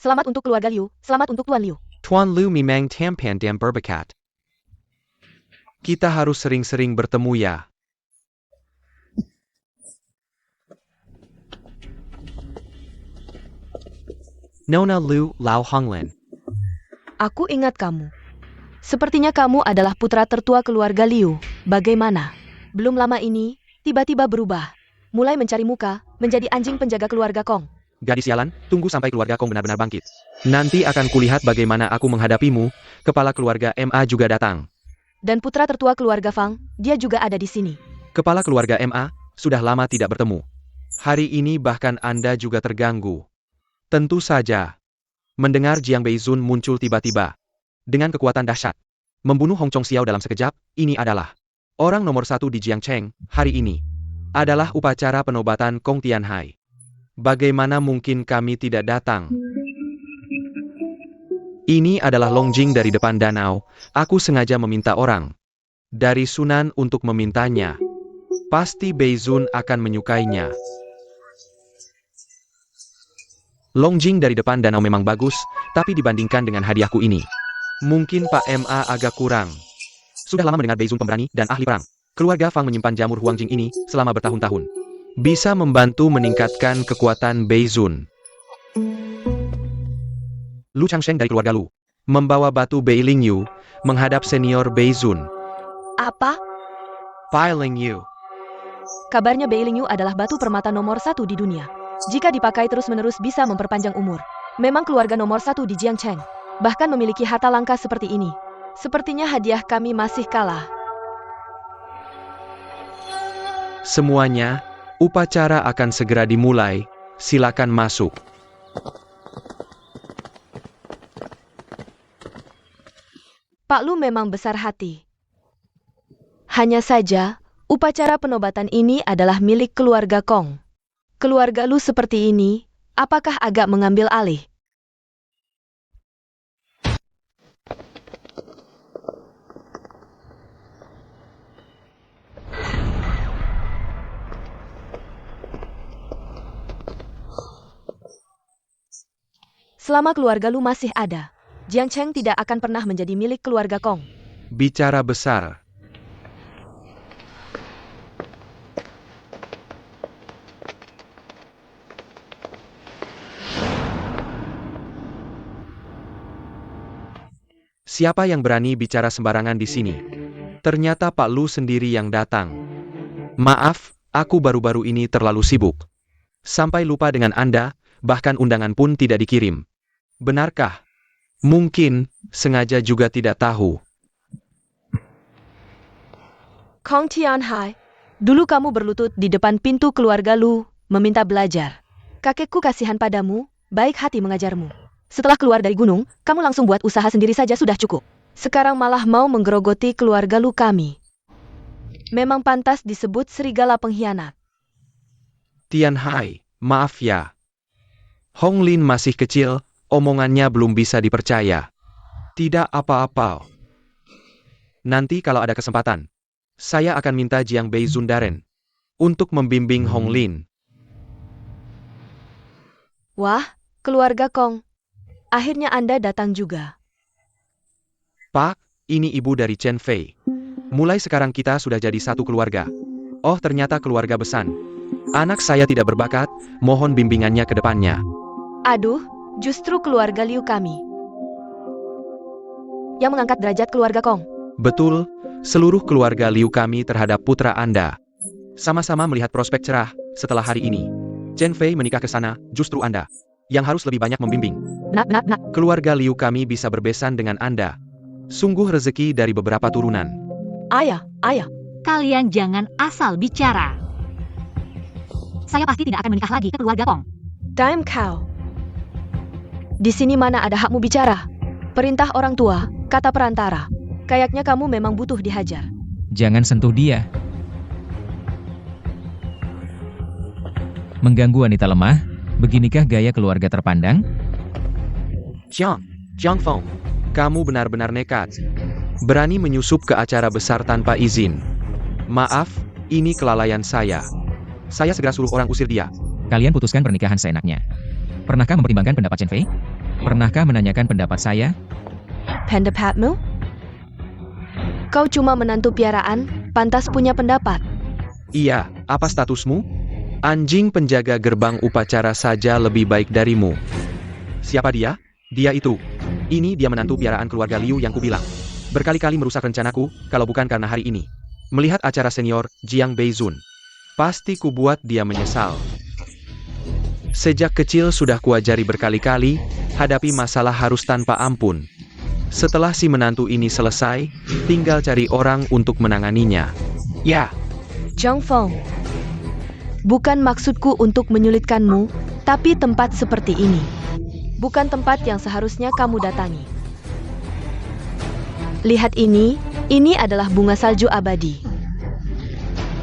Selamat untuk keluarga Liu, selamat untuk Tuan Liu. Tuan Lu memang tampan dan berbakat. Kita harus sering-sering bertemu ya. Nona Lu Lao Honglen. Aku ingat kamu. Sepertinya kamu adalah putra tertua keluarga Liu. Bagaimana? Belum lama ini, tiba-tiba berubah. Mulai mencari muka, menjadi anjing penjaga keluarga Kong. Gadis sialan, tunggu sampai keluarga Kong benar-benar bangkit. Nanti akan kulihat bagaimana aku menghadapimu. Kepala keluarga MA juga datang. Dan putra tertua keluarga Fang, dia juga ada di sini. Kepala keluarga MA, sudah lama tidak bertemu. Hari ini bahkan Anda juga terganggu. Tentu saja. Mendengar Jiang Beizun muncul tiba-tiba. Dengan kekuatan dahsyat. Membunuh Hong Chong Xiao dalam sekejap, ini adalah orang nomor 1 di Jiangcheng, hari ini. Adalah upacara penobatan Kong Tianhai. Bagaimana mungkin kami tidak datang? Ini adalah Longjing dari depan danau. Aku sengaja meminta orang dari Sunan untuk memintanya. Pasti Beizun akan menyukainya. Longjing dari depan danau memang bagus, tapi dibandingkan dengan hadiahku ini, mungkin Pak MA agak kurang. Sudah lama mendengar Beizun pemberani dan ahli perang. Keluarga Fang menyimpan jamur Huangjing ini selama bertahun-tahun. Bisa membantu meningkatkan kekuatan Beizun. Lu Changsheng dari keluarga Lu membawa batu Beiling Yu menghadap senior Beizun. Apa? Beiling Yu Kabarnya Beilingyu adalah batu permata nomor 1 di dunia. Jika dipakai terus-menerus bisa memperpanjang umur. Memang keluarga nomor 1 di Jiangcheng. Bahkan memiliki harta langka seperti ini. Sepertinya hadiah kami masih kalah. Semuanya, upacara akan segera dimulai. Silakan masuk. Pak Lu memang besar hati. Hanya saja, upacara penobatan ini adalah milik keluarga Kong. Keluarga Lu seperti ini, apakah agak mengambil alih? Selama keluarga Lu masih ada, Jiangcheng tidak akan pernah menjadi milik keluarga Kong. Bicara besar. Siapa yang berani bicara sembarangan di sini? Ternyata Pak Lu sendiri yang datang. Maaf, aku baru-baru ini terlalu sibuk. Sampai lupa dengan Anda, bahkan undangan pun tidak dikirim. Benarkah? Mungkin, sengaja juga tidak tahu. Kong Tianhai, dulu kamu berlutut di depan pintu keluarga Lu, meminta belajar. Kakekku kasihan padamu, baik hati mengajarmu. Setelah keluar dari gunung, kamu langsung buat usaha sendiri saja sudah cukup. Sekarang malah mau menggerogoti keluarga Lu kami. Memang pantas disebut serigala pengkhianat. Tianhai, maaf ya. Hong Lin masih kecil, omongannya belum bisa dipercaya. Tidak apa-apa. Nanti kalau ada kesempatan, saya akan minta Jiang Beizun Daren untuk membimbing Hong Lin. Wah, keluarga Kong. Akhirnya Anda datang juga. Pak, ini ibu dari Chen Fei. Mulai sekarang kita sudah jadi satu keluarga. Oh, ternyata keluarga besan. Anak saya tidak berbakat, mohon bimbingannya ke depannya. Aduh, justru keluarga Liu kami yang mengangkat derajat keluarga Kong. Betul, seluruh keluarga Liu kami terhadap putra Anda. Sama-sama melihat prospek cerah setelah hari ini. Chen Fei menikah ke sana, justru Anda yang harus lebih banyak membimbing. Benar. Keluarga Liu kami bisa berbesan dengan Anda. Sungguh rezeki dari beberapa turunan. Ayah. Kalian jangan asal bicara. Saya pasti tidak akan menikah lagi ke keluarga Kong. Time cow. Di sini mana ada hakmu bicara? Perintah orang tua, kata perantara. Kayaknya kamu memang butuh dihajar. Jangan sentuh dia. Mengganggu wanita lemah, beginikah gaya keluarga terpandang? Jiang Feng, kamu benar-benar nekat. Berani menyusup ke acara besar tanpa izin. Maaf, ini kelalaian saya. Saya segera suruh orang usir dia. Kalian putuskan pernikahan seenaknya. Pernahkah mempertimbangkan pendapat Chen Fei? Pernahkah menanyakan pendapat saya? Pendapatmu? Kau cuma menantu piaraan, pantas punya pendapat. Iya, apa statusmu? Anjing penjaga gerbang upacara saja lebih baik darimu. Siapa dia? Dia itu. Ini dia menantu piaraan keluarga Liu yang kubilang. Berkali-kali merusak rencanaku, kalau bukan karena hari ini. Melihat acara senior, Jiang Beizun. Pasti kubuat dia menyesal. Sejak kecil sudah kuajari berkali-kali, hadapi masalah harus tanpa ampun. Setelah si menantu ini selesai, tinggal cari orang untuk menanganinya. Ya. Jiang Feng. Bukan maksudku untuk menyulitkanmu, tapi tempat seperti ini bukan tempat yang seharusnya kamu datangi. Lihat ini adalah bunga salju abadi.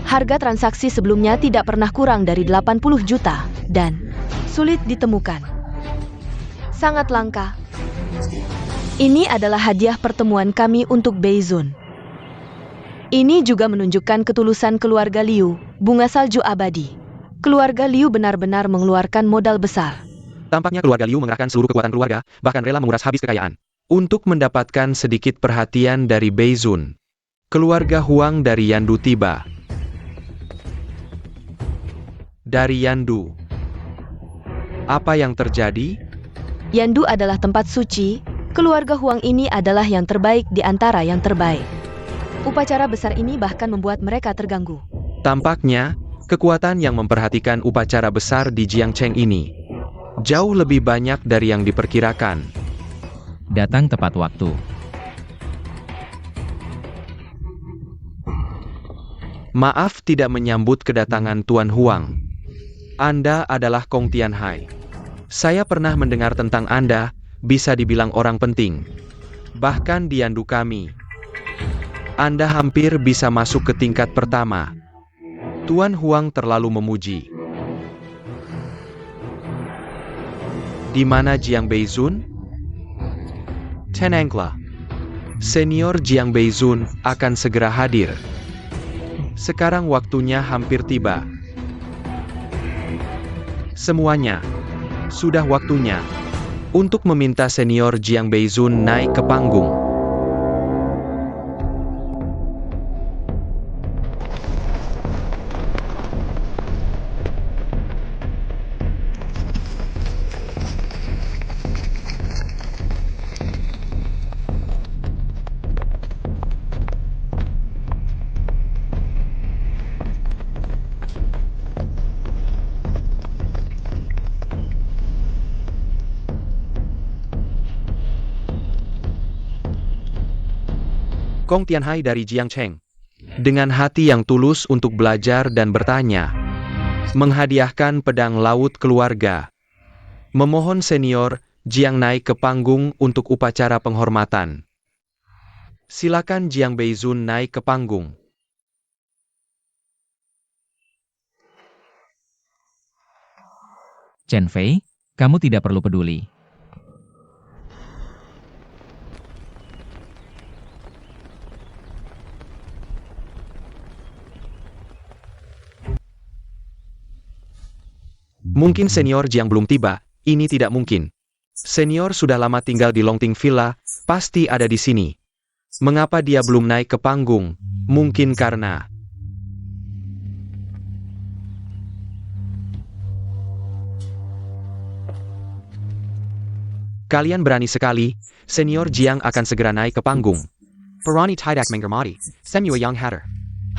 Harga transaksi sebelumnya tidak pernah kurang dari 80 juta, dan sulit ditemukan. Sangat langka. Ini adalah hadiah pertemuan kami untuk Beizun. Ini juga menunjukkan ketulusan keluarga Liu, bunga salju abadi. Keluarga Liu benar-benar mengeluarkan modal besar. Tampaknya keluarga Liu mengerahkan seluruh kekuatan keluarga, bahkan rela menguras habis kekayaan untuk mendapatkan sedikit perhatian dari Beizun. Keluarga Huang dari Yandu tiba. Dari Yandu. Apa yang terjadi? Yandu adalah tempat suci, keluarga Huang ini adalah yang terbaik di antara yang terbaik. Upacara besar ini bahkan membuat mereka terganggu. Tampaknya, Kekuatan yang memperhatikan upacara besar di Jiangcheng ini jauh lebih banyak dari yang diperkirakan. Datang tepat waktu. Maaf tidak menyambut kedatangan Tuan Huang. Anda adalah Kong Tianhai. Saya pernah mendengar tentang Anda, bisa dibilang orang penting. Bahkan di Yandu kami. Anda hampir bisa masuk ke tingkat pertama. Tuan Huang terlalu memuji. Di mana Jiang Beizun? Tenanglah. Senior Jiang Beizun akan segera hadir. Sekarang waktunya hampir tiba. Semuanya. Sudah waktunya untuk meminta senior Jiang Beizun naik ke panggung. Kong Tianhai dari Jiangcheng, dengan hati yang tulus untuk belajar dan bertanya, menghadiahkan pedang laut keluarga, memohon senior Jiang naik ke panggung untuk upacara penghormatan. Silakan Jiang Beizun naik ke panggung. Chen Fei, kamu tidak perlu peduli. Mungkin senior Jiang belum tiba, ini tidak mungkin. Senior sudah lama tinggal di Longting Villa, pasti ada di sini. Mengapa dia belum naik ke panggung? Mungkin karena... Kalian berani sekali, senior Jiang akan segera naik ke panggung. Barani tidak menghormati, semua yang hadir.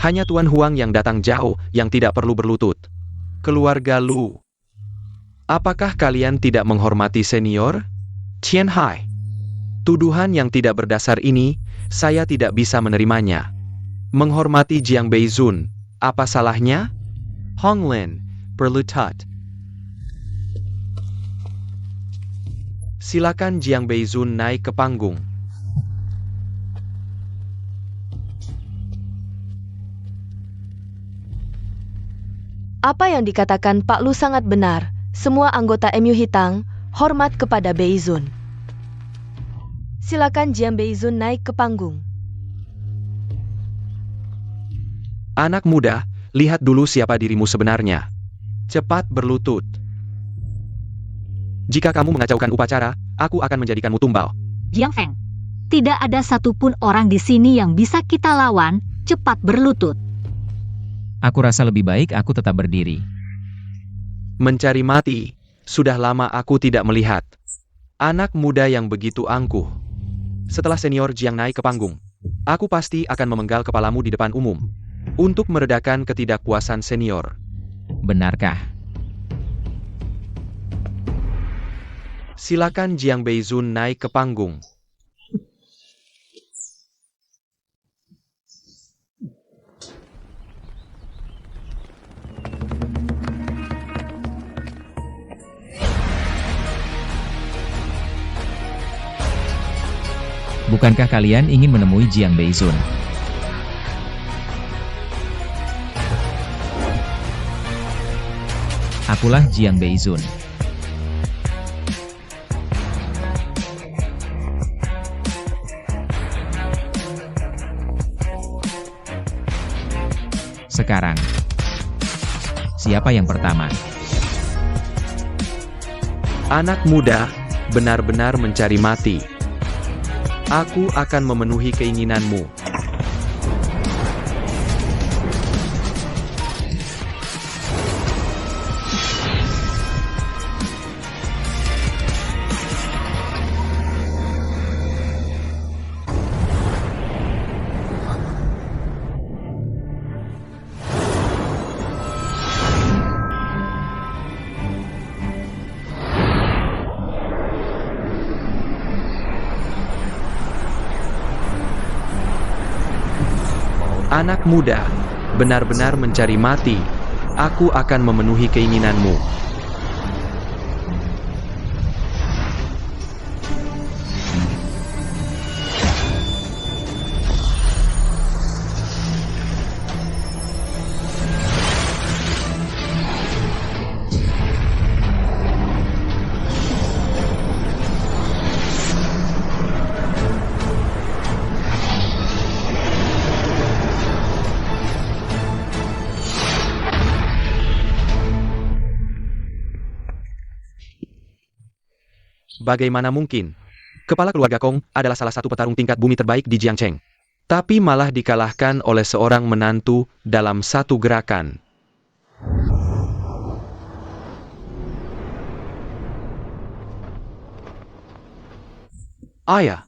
Hanya Tuan Huang yang datang jauh, yang tidak perlu berlutut. Keluarga Lu. Apakah kalian tidak menghormati senior? Tianhai. Tuduhan yang tidak berdasar ini, saya tidak bisa menerimanya. Menghormati Jiang Beizun, apa salahnya? Hong Lin, berlutut. Silakan Jiang Beizun naik ke panggung. Apa yang dikatakan Pak Lu sangat benar. Semua anggota MU Hitang hormat kepada Beizun. Silakan Jiang Beizun naik ke panggung. Anak muda, lihat dulu siapa dirimu sebenarnya. Cepat berlutut. Jika kamu mengacaukan upacara, aku akan menjadikanmu tumbal. Jiang Feng, tidak ada satupun orang di sini yang bisa kita lawan. Cepat berlutut. Aku rasa lebih baik aku tetap berdiri. Mencari mati, sudah lama aku tidak melihat. Anak muda yang begitu angkuh. Setelah senior Jiang naik ke panggung, aku pasti akan memenggal kepalamu di depan umum. Untuk meredakan ketidakpuasan senior. Benarkah? Silakan Jiang Beizun naik ke panggung. Bukankah kalian ingin menemui Jiang Beizun? Akulah Jiang Beizun. Sekarang, siapa yang pertama? Anak muda, benar-benar mencari mati. Aku akan memenuhi keinginanmu. Anak muda, benar-benar mencari mati. Aku akan memenuhi keinginanmu. Bagaimana mungkin? Kepala keluarga Kong adalah salah satu petarung tingkat bumi terbaik di Jiangcheng. Tapi malah dikalahkan oleh seorang menantu dalam satu gerakan. Ayah.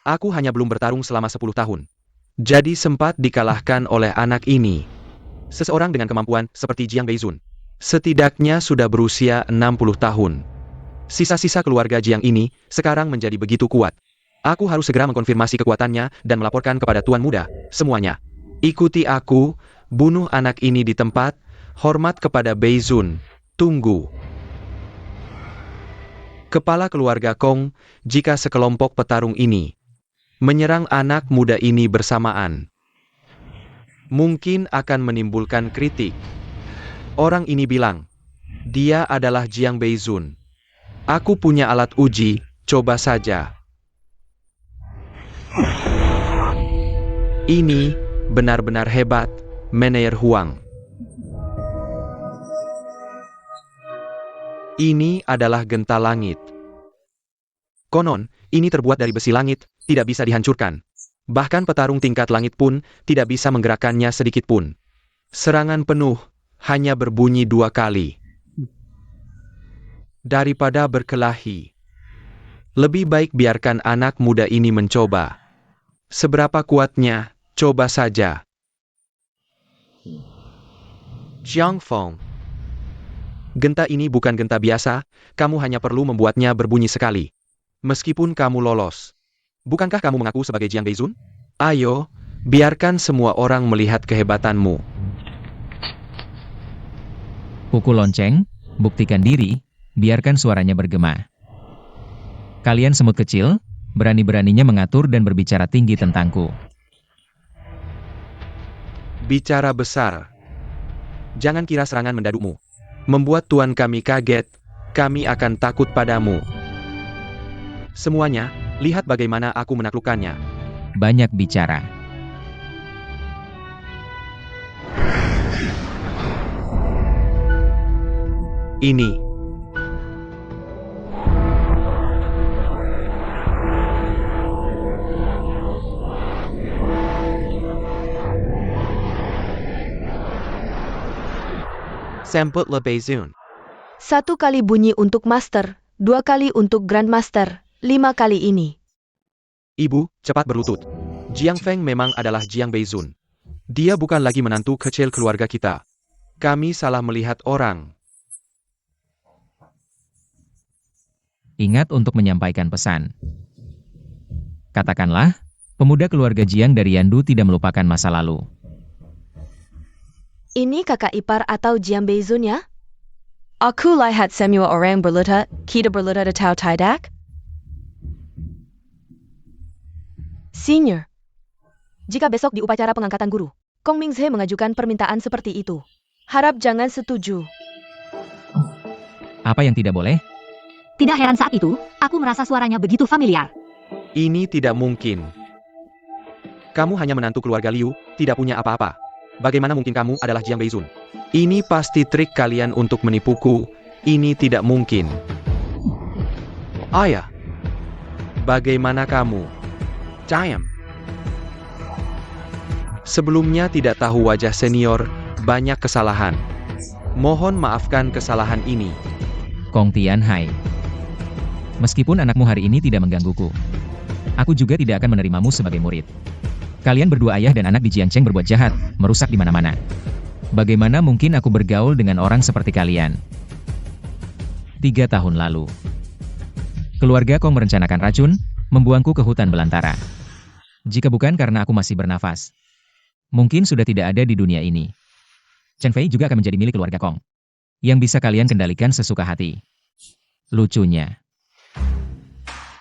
Aku hanya belum bertarung selama 10 tahun. Jadi sempat dikalahkan oleh anak ini. Seseorang dengan kemampuan seperti Jiang Beizun. Setidaknya sudah berusia 60 tahun. Sisa-sisa keluarga Jiang ini sekarang menjadi begitu kuat. Aku harus segera mengkonfirmasi kekuatannya dan melaporkan kepada Tuan Muda, semuanya. Ikuti aku, bunuh anak ini di tempat, hormat kepada Beizun. Tunggu. Kepala keluarga Kong, jika sekelompok petarung ini menyerang anak muda ini bersamaan, mungkin akan menimbulkan kritik. Orang ini bilang, dia adalah Jiang Beizun. Aku punya alat uji, coba saja. Ini benar-benar hebat, Meneer Huang. Ini adalah genta langit. Konon, ini terbuat dari besi langit, tidak bisa dihancurkan. Bahkan petarung tingkat langit pun tidak bisa menggerakkannya sedikit pun. Serangan penuh hanya berbunyi 2 kali. Daripada berkelahi, lebih baik biarkan anak muda ini mencoba. Seberapa kuatnya, coba saja. Jiang Feng. Genta ini bukan genta biasa, kamu hanya perlu membuatnya berbunyi sekali. Meskipun kamu lolos. Bukankah kamu mengaku sebagai Jiang Beizun? Ayo, biarkan semua orang melihat kehebatanmu. Pukul lonceng, buktikan diri, biarkan suaranya bergema. Kalian semut kecil, berani-beraninya mengatur dan berbicara tinggi tentangku. Bicara besar. Jangan kira serangan mendadumu membuat tuan kami kaget, kami akan takut padamu. Semuanya, lihat bagaimana aku menaklukkannya. Banyak bicara. Ini. Sambut le Beizun. 1 kali bunyi untuk Master, 2 kali untuk Grandmaster, 5 kali ini. Ibu, cepat berlutut. Jiang Feng memang adalah Jiang Beizun. Dia bukan lagi menantu kecil keluarga kita. Kami salah melihat orang. Ingat untuk menyampaikan pesan. Katakanlah, pemuda keluarga Jiang dari Yandu tidak melupakan masa lalu. Ini kakak ipar atau Jiang Beizun ya? Aku lihat semua orang berlutut, kita berlutut atau tidak? Senior, jika besok di upacara pengangkatan guru, Kong Mingzhe mengajukan permintaan seperti itu, harap jangan setuju. Apa yang tidak boleh? Tidak heran saat itu, aku merasa suaranya begitu familiar. Ini tidak mungkin. Kamu hanya menantu keluarga Liu, tidak punya apa-apa. Bagaimana mungkin kamu adalah Jiang Beizun? Ini pasti trik kalian untuk menipuku. Ini tidak mungkin. Ayah, bagaimana kamu? Jiang. Sebelumnya tidak tahu wajah senior, banyak kesalahan. Mohon maafkan kesalahan ini. Kong Tianhai. Meskipun anakmu hari ini tidak menggangguku, aku juga tidak akan menerimamu sebagai murid. Kalian berdua ayah dan anak di Jiangcheng berbuat jahat, merusak di mana-mana. Bagaimana mungkin aku bergaul dengan orang seperti kalian? 3 tahun lalu. Keluarga Kong merencanakan racun, membuangku ke hutan belantara. Jika bukan karena aku masih bernafas, mungkin sudah tidak ada di dunia ini. Chen Fei juga akan menjadi milik keluarga Kong, yang bisa kalian kendalikan sesuka hati. Lucunya,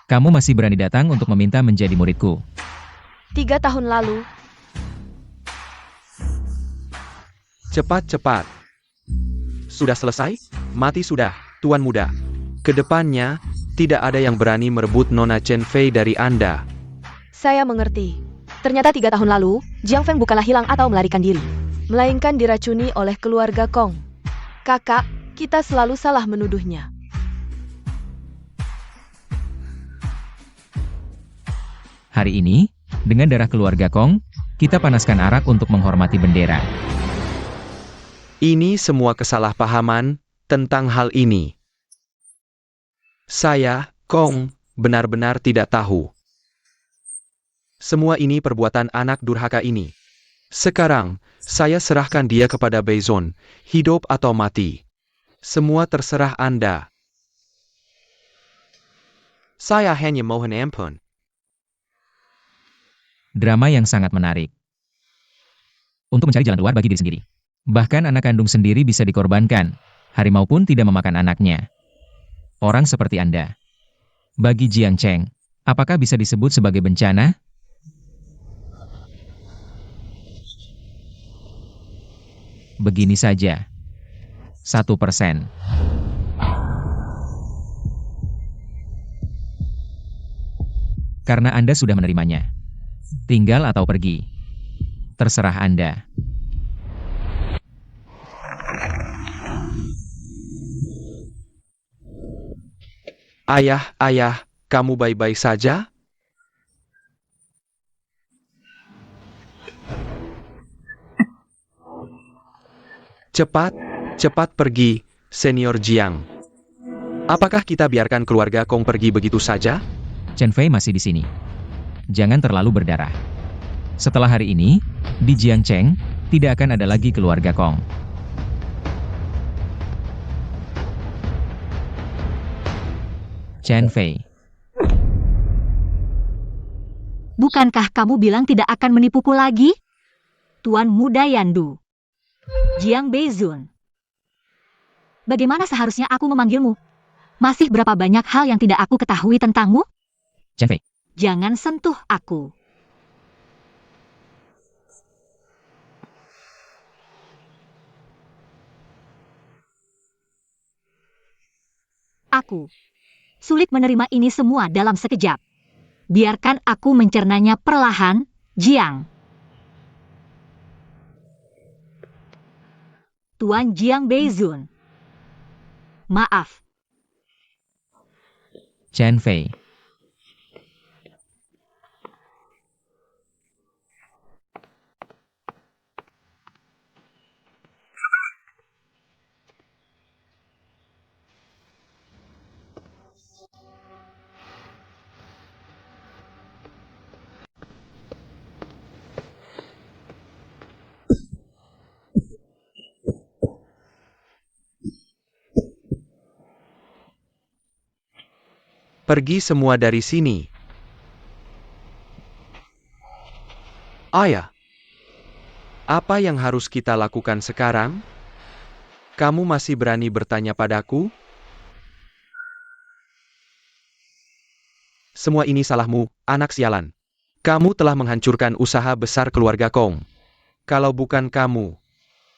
kamu masih berani datang untuk meminta menjadi muridku. 3 tahun lalu, Cepat-cepat. Sudah selesai? Mati sudah, Tuan Muda. Kedepannya, tidak ada yang berani merebut Nona Chen Fei dari Anda. saya mengerti. Ternyata 3 tahun lalu, Jiang Feng bukanlah hilang atau melarikan diri, melainkan diracuni oleh keluarga Kong. Kakak, kita selalu salah menuduhnya. Hari ini, dengan darah keluarga Kong, kita panaskan arak untuk menghormati bendera. Ini semua kesalahpahaman tentang hal ini. Saya, Kong, benar-benar tidak tahu. Semua ini perbuatan anak durhaka ini. Sekarang, saya serahkan dia kepada Beizon, hidup atau mati. Semua terserah Anda. Saya hanya mohon ampun. Drama yang sangat menarik. Untuk mencari jalan keluar bagi diri sendiri. Bahkan anak kandung sendiri bisa dikorbankan. Harimau pun tidak memakan anaknya. Orang seperti Anda. Bagi Jiang Cheng, apakah bisa disebut sebagai bencana? Begini saja. 1%. Karena Anda sudah menerimanya. Tinggal atau pergi. Terserah Anda. Ayah, kamu baik-baik saja? Cepat pergi, Senior Jiang. Apakah kita biarkan keluarga Kong pergi begitu saja? Chen Fei masih di sini. Jangan terlalu berdarah. Setelah hari ini, di Jiangcheng, tidak akan ada lagi keluarga Kong. Chen Fei, Bukankah kamu bilang tidak akan menipuku lagi? Tuan Muda Yandu. Jiang Beizun. Bagaimana seharusnya aku memanggilmu? Masih berapa banyak hal yang tidak aku ketahui tentangmu? Chen Fei, Jangan sentuh aku. Aku sulit menerima ini semua dalam sekejap. Biarkan aku mencernanya perlahan, Jiang. Tuan Jiang Beizun. Maaf, Chen Fei. Pergi semua dari sini. Ayah, apa yang harus kita lakukan sekarang? Kamu masih berani bertanya padaku? Semua ini salahmu, anak sialan. Kamu telah menghancurkan usaha besar keluarga Kong. Kalau bukan kamu,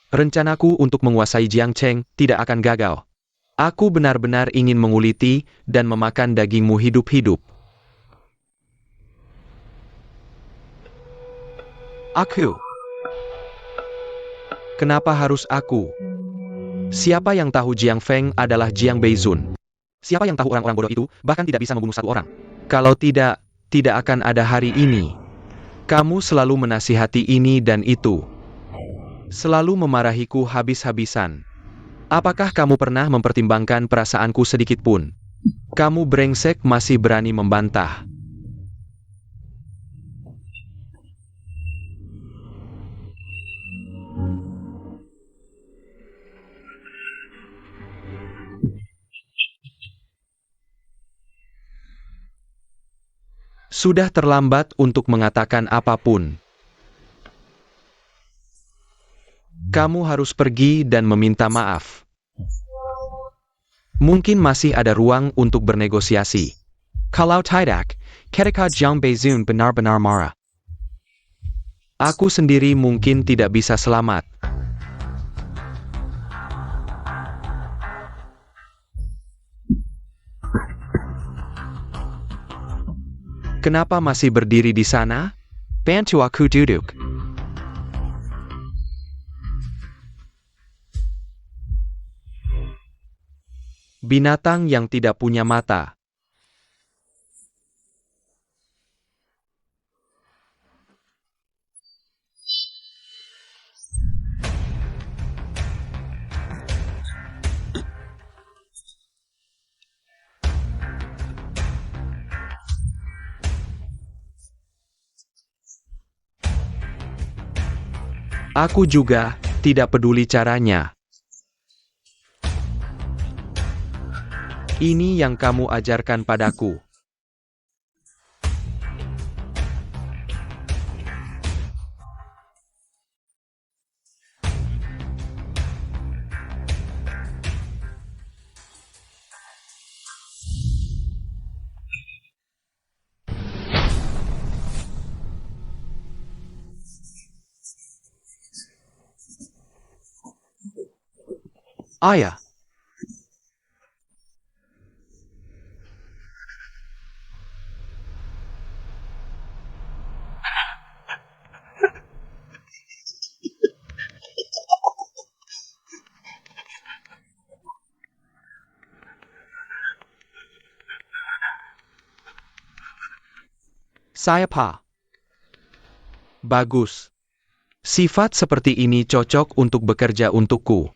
rencanaku untuk menguasai Jiangcheng tidak akan gagal. Aku benar-benar ingin menguliti dan memakan dagingmu hidup-hidup. Aku. Kenapa harus aku? Siapa yang tahu Jiang Feng adalah Jiang Beizun? Siapa yang tahu orang-orang bodoh itu bahkan tidak bisa membunuh satu orang? Kalau tidak akan ada hari ini. Kamu selalu menasihati ini dan itu. Selalu memarahiku habis-habisan. Apakah kamu pernah mempertimbangkan perasaanku sedikit pun? Kamu brengsek masih berani membantah. Sudah terlambat untuk mengatakan apapun. Kamu harus pergi dan meminta maaf. Mungkin masih ada ruang untuk bernegosiasi. Kalau tidak, ketika Jiang Beizun benar-benar marah. Aku sendiri mungkin tidak bisa selamat. Kenapa masih berdiri di sana? Bantu aku duduk. Binatang yang tidak punya mata. Aku juga tidak peduli caranya. Ini yang kamu ajarkan padaku. Ayah, saya Pa. Bagus. Sifat seperti ini cocok untuk bekerja untukku.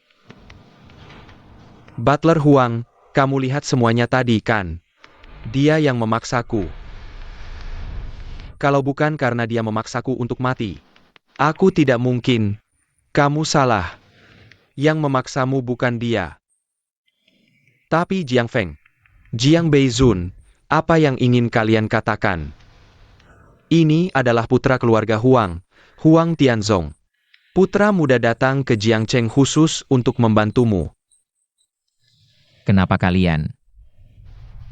Butler Huang, kamu lihat semuanya tadi kan? Dia yang memaksaku. Kalau bukan karena dia memaksaku untuk mati, aku tidak mungkin. Kamu salah. Yang memaksamu bukan dia. Tapi Jiang Feng, Jiang Beizun, apa yang ingin kalian katakan? Ini adalah putra keluarga Huang, Huang Tianzong. Putra muda datang ke Jiangcheng khusus untuk membantumu. Kenapa kalian?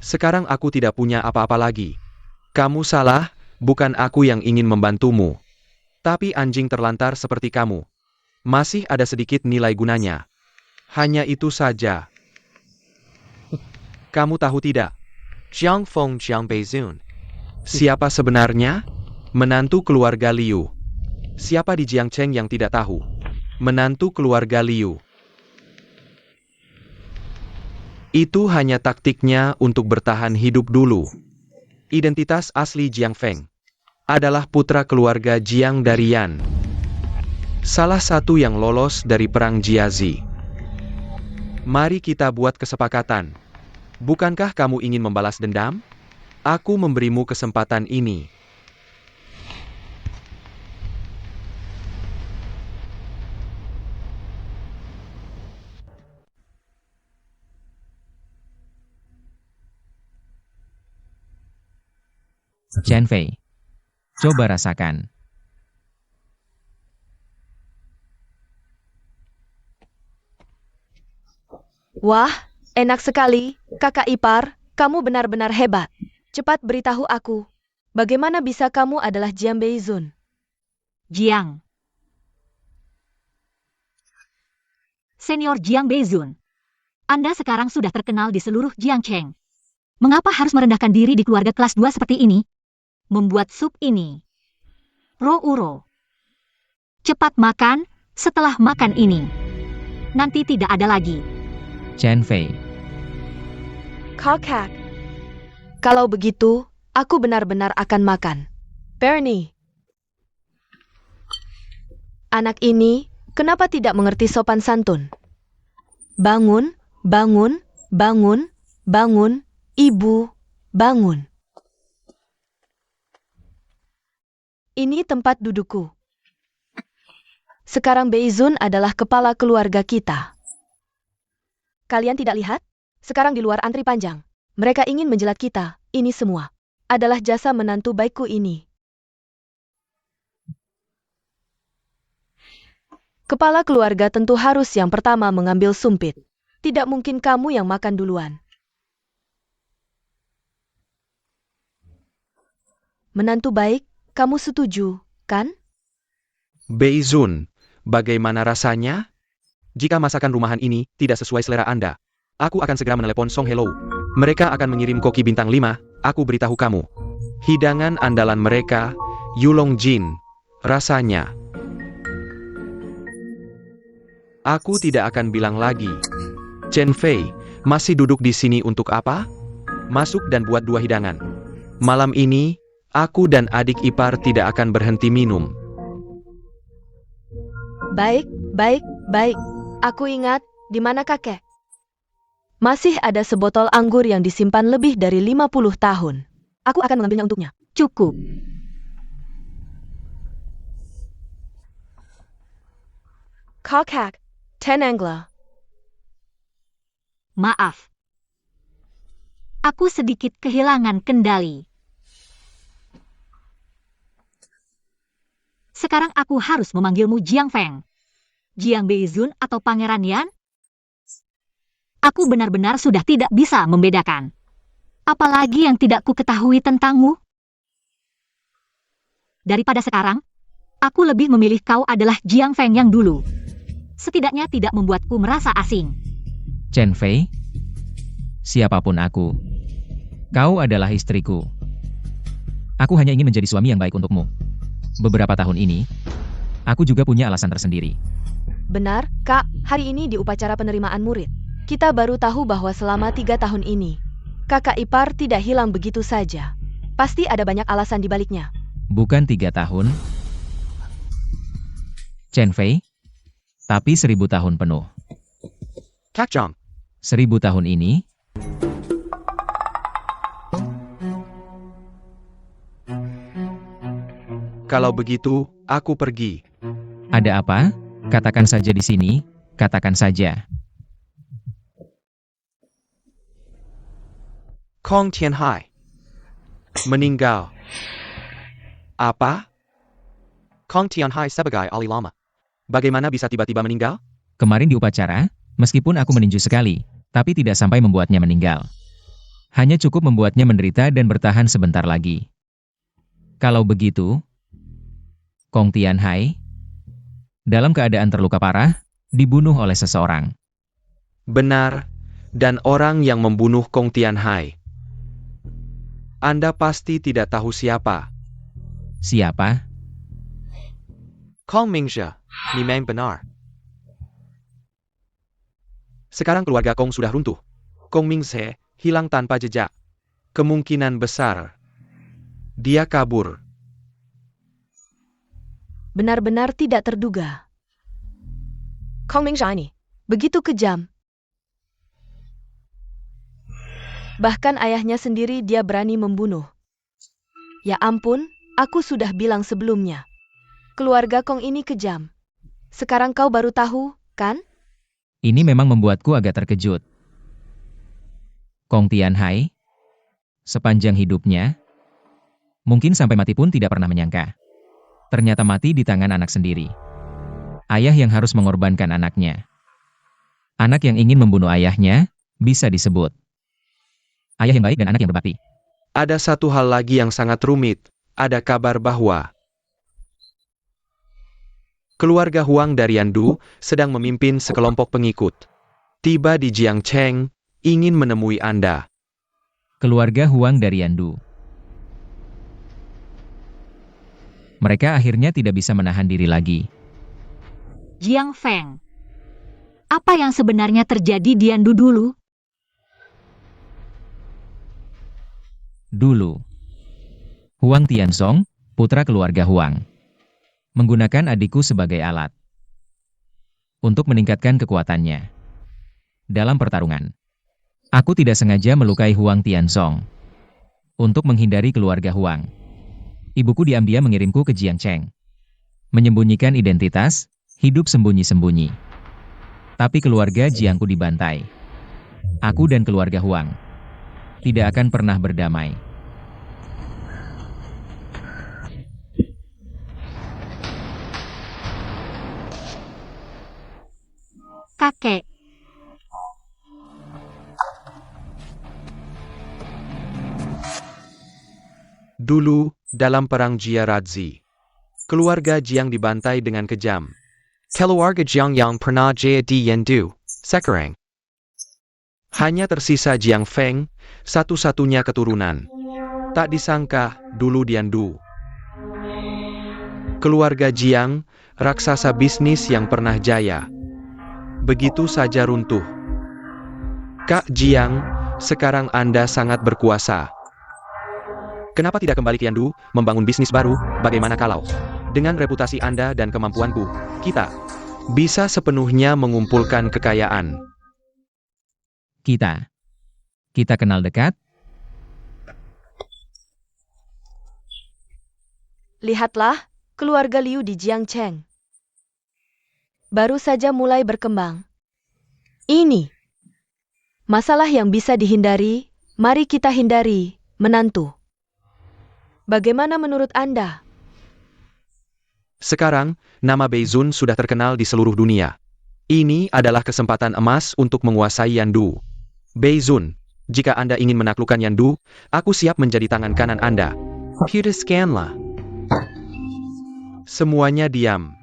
Sekarang aku tidak punya apa-apa lagi. Kamu salah, bukan aku yang ingin membantumu. Tapi anjing terlantar seperti kamu. Masih ada sedikit nilai gunanya. Hanya itu saja. Kamu tahu tidak? Jiang Feng Jiang Beizun. Siapa sebenarnya? Menantu keluarga Liu. Siapa di Jiangcheng yang tidak tahu? Menantu keluarga Liu. Itu hanya taktiknya untuk bertahan hidup dulu. Identitas asli Jiang Feng adalah putra keluarga Jiang dari Yan. Salah satu yang lolos dari perang Jiazi. Mari kita buat kesepakatan. Bukankah kamu ingin membalas dendam? Aku memberimu kesempatan ini. Chen Fei. Coba rasakan. Wah, enak sekali, kakak ipar, kamu benar-benar hebat. Cepat beritahu aku, bagaimana bisa kamu adalah Jiang Beizun? Jiang. Senior Jiang Beizun. Anda sekarang sudah terkenal di seluruh Jiangcheng. Mengapa harus merendahkan diri di keluarga kelas 2 seperti ini? Membuat sup ini. Ro-uro. Cepat makan, setelah makan ini. Nanti tidak ada lagi. Chen Fei. Kakak. Kalau begitu, aku benar-benar akan makan. Bernie. Anak ini, kenapa tidak mengerti sopan santun? Bangun, bangun, bangun, bangun, ibu, bangun. Ini tempat dudukku. Sekarang Beizun adalah kepala keluarga kita. Kalian tidak lihat? Sekarang di luar antri panjang. Mereka ingin menjelat kita, ini semua. adalah jasa menantu baikku ini. Kepala keluarga tentu harus yang pertama mengambil sumpit. Tidak mungkin kamu yang makan duluan. Menantu baik, kamu setuju, kan? Beizun, bagaimana rasanya? Jika masakan rumahan ini tidak sesuai selera Anda, aku akan segera menelepon Song Hello. Mereka akan mengirim koki bintang 5, aku beritahu kamu. Hidangan andalan mereka, Yulong Jin. Rasanya. Aku tidak akan bilang lagi. Chen Fei, masih duduk di sini untuk apa? Masuk dan buat 2 hidangan. Malam ini, aku dan adik ipar tidak akan berhenti minum. Baik, baik, baik. Aku ingat, di mana kakek? Masih ada sebotol anggur yang disimpan lebih dari 50 tahun. Aku akan mengambilnya untuknya. Cukup. Kakak, Tenanglah. Maaf. Aku sedikit kehilangan kendali. Sekarang aku harus memanggilmu Jiang Feng. Jiang Beizun atau Pangeran Yan? Aku benar-benar sudah tidak bisa membedakan. Apalagi yang tidak ku ketahui tentangmu. Daripada sekarang, aku lebih memilih kau adalah Jiang Feng yang dulu. Setidaknya tidak membuatku merasa asing. Chen Fei, siapapun aku, kau adalah istriku. Aku hanya ingin menjadi suami yang baik untukmu. Beberapa tahun ini, aku juga punya alasan tersendiri. Benar, Kak, hari ini di upacara penerimaan murid. Kita baru tahu bahwa selama 3 tahun ini, kakak ipar tidak hilang begitu saja. Pasti ada banyak alasan di baliknya. Bukan 3 tahun, Chen Fei, tapi 1000 tahun penuh. Kak Chong, 1000 tahun ini, kalau begitu, aku pergi. ada apa? Katakan saja di sini, katakan saja. Kong Tianhai meninggal. Apa? Kong Tianhai sebagai ahli lama. Bagaimana bisa tiba-tiba meninggal? Kemarin di upacara, meskipun aku meninju sekali, tapi tidak sampai membuatnya meninggal. Hanya cukup membuatnya menderita dan bertahan sebentar lagi. Kalau begitu, Kong Tianhai, dalam keadaan terluka parah, dibunuh oleh seseorang. Benar, dan orang yang membunuh Kong Tianhai. Anda pasti tidak tahu siapa. Siapa? Kong Mingxia, memang benar. Sekarang keluarga Kong sudah runtuh. Kong Mingxia hilang tanpa jejak. Kemungkinan besar dia kabur. Benar-benar tidak terduga. Kong Mingxia ini begitu kejam. Bahkan ayahnya sendiri dia berani membunuh. Ya ampun, aku sudah bilang sebelumnya. Keluarga Kong ini kejam. Sekarang kau baru tahu, kan? Ini memang membuatku agak terkejut. Kong Tianhai, sepanjang hidupnya, mungkin sampai mati pun tidak pernah menyangka. Ternyata mati di tangan anak sendiri. Ayah yang harus mengorbankan anaknya. Anak yang ingin membunuh ayahnya, bisa disebut ayah yang baik dan anak yang berbakti. Ada satu hal lagi yang sangat rumit. Ada kabar bahwa keluarga Huang dari Yandu sedang memimpin sekelompok pengikut. Tiba di Jiangcheng, ingin menemui Anda. Keluarga Huang dari Yandu. Mereka akhirnya tidak bisa menahan diri lagi. Jiang Feng. Apa yang sebenarnya terjadi di Yandu dulu? Dulu, Huang Tianzong, putra keluarga Huang, menggunakan adikku sebagai alat untuk meningkatkan kekuatannya. Dalam pertarungan, aku tidak sengaja melukai Huang Tianzong. Untuk menghindari keluarga Huang, ibuku diam-diam mengirimku ke Jiangcheng. Menyembunyikan identitas, hidup sembunyi-sembunyi. Tapi keluarga Jiangku dibantai. Aku dan keluarga Huang tidak akan pernah berdamai. kakek. Dulu, dalam perang Jiaradzi, keluarga Jiang dibantai dengan kejam. Keluarga Jiang yang pernah jaya di Yendu, sekarang. Hanya tersisa Jiang Feng, satu-satunya keturunan. Tak disangka, dulu Diandu. Keluarga Jiang, raksasa bisnis yang pernah jaya. Begitu saja runtuh. Kak Jiang, sekarang Anda sangat berkuasa. Kenapa tidak kembali ke Yandu, membangun bisnis baru? Bagaimana kalau, dengan reputasi Anda dan kemampuanku, kita bisa sepenuhnya mengumpulkan kekayaan? Kita kenal dekat? Lihatlah, keluarga Liu di Jiangcheng. Baru saja mulai berkembang. Ini masalah yang bisa dihindari, mari kita hindari, menantu. Bagaimana menurut Anda? Sekarang, nama Beizun sudah terkenal di seluruh dunia. Ini adalah kesempatan emas untuk menguasai Yandu. Beizun, jika Anda ingin menaklukkan Yandu, aku siap menjadi tangan kanan Anda. Hiraskanlah. Semuanya diam.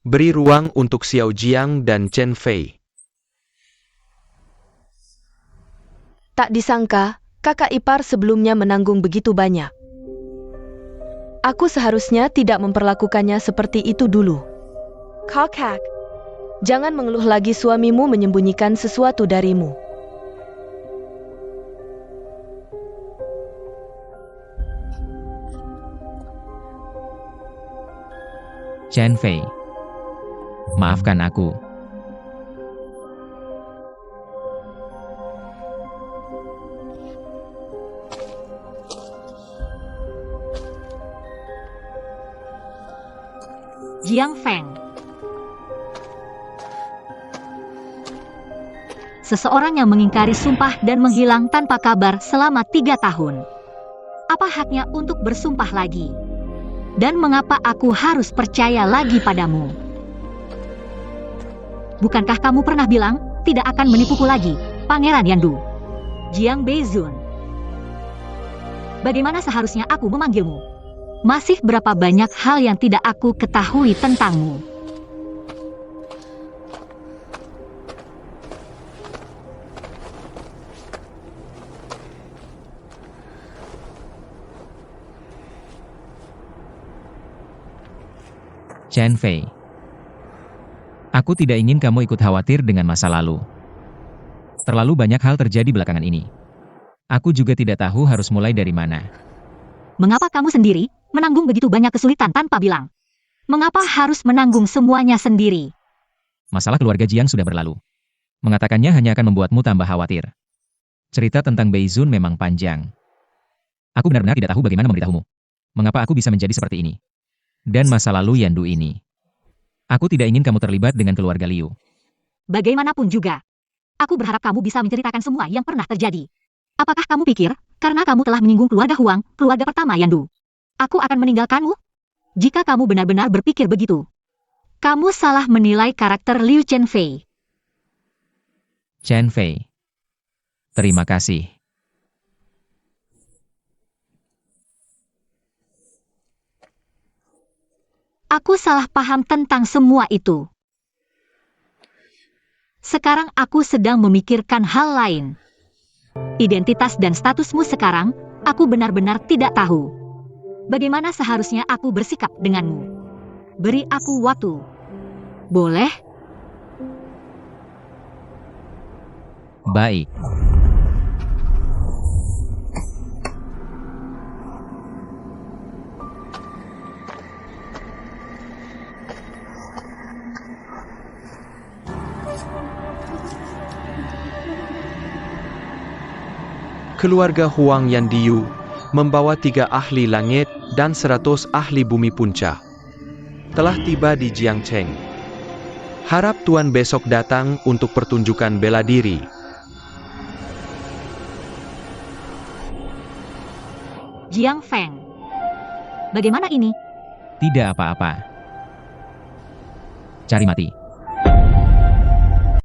Beri ruang untuk Xiao Jiang dan Chen Fei. Tak disangka, kakak ipar sebelumnya menanggung begitu banyak. Aku seharusnya tidak memperlakukannya seperti itu dulu. Kakak, jangan mengeluh lagi, suamimu menyembunyikan sesuatu darimu. Chen Fei. Maafkan aku. Jiang Feng. Seseorang yang mengingkari sumpah dan menghilang tanpa kabar selama 3 tahun. Apa haknya untuk bersumpah lagi? Dan mengapa aku harus percaya lagi padamu? Bukankah kamu pernah bilang, tidak akan menipuku lagi, Pangeran Yandu? Jiang Beizun. Bagaimana seharusnya aku memanggilmu? Masih berapa banyak hal yang tidak aku ketahui tentangmu. Chen Fei. Aku tidak ingin kamu ikut khawatir dengan masa lalu. Terlalu banyak hal terjadi belakangan ini. Aku juga tidak tahu harus mulai dari mana. Mengapa kamu sendiri menanggung begitu banyak kesulitan tanpa bilang? Mengapa harus menanggung semuanya sendiri? Masalah keluarga Jiang sudah berlalu. Mengatakannya hanya akan membuatmu tambah khawatir. Cerita tentang Beizun memang panjang. Aku benar-benar tidak tahu bagaimana memberitahumu. Mengapa aku bisa menjadi seperti ini? Dan masa lalu Yandu ini. Aku tidak ingin kamu terlibat dengan keluarga Liu. Bagaimanapun juga, aku berharap kamu bisa menceritakan semua yang pernah terjadi. Apakah kamu pikir, karena kamu telah menyinggung keluarga Huang, keluarga pertama Yandu, aku akan meninggalkanmu? Jika kamu benar-benar berpikir begitu, kamu salah menilai karakter Liu Chen Fei. Chen Fei. Terima kasih. Aku salah paham tentang semua itu. Sekarang aku sedang memikirkan hal lain. Identitas dan statusmu sekarang, aku benar-benar tidak tahu. Bagaimana seharusnya aku bersikap denganmu? Beri aku waktu. Boleh? Baik. Keluarga Huang Yandiu membawa 3 ahli langit dan 100 ahli bumi punca. Telah tiba di Jiangcheng. Harap Tuan besok datang untuk pertunjukan bela diri. Jiang Feng. Bagaimana ini? Tidak apa-apa. Cari mati.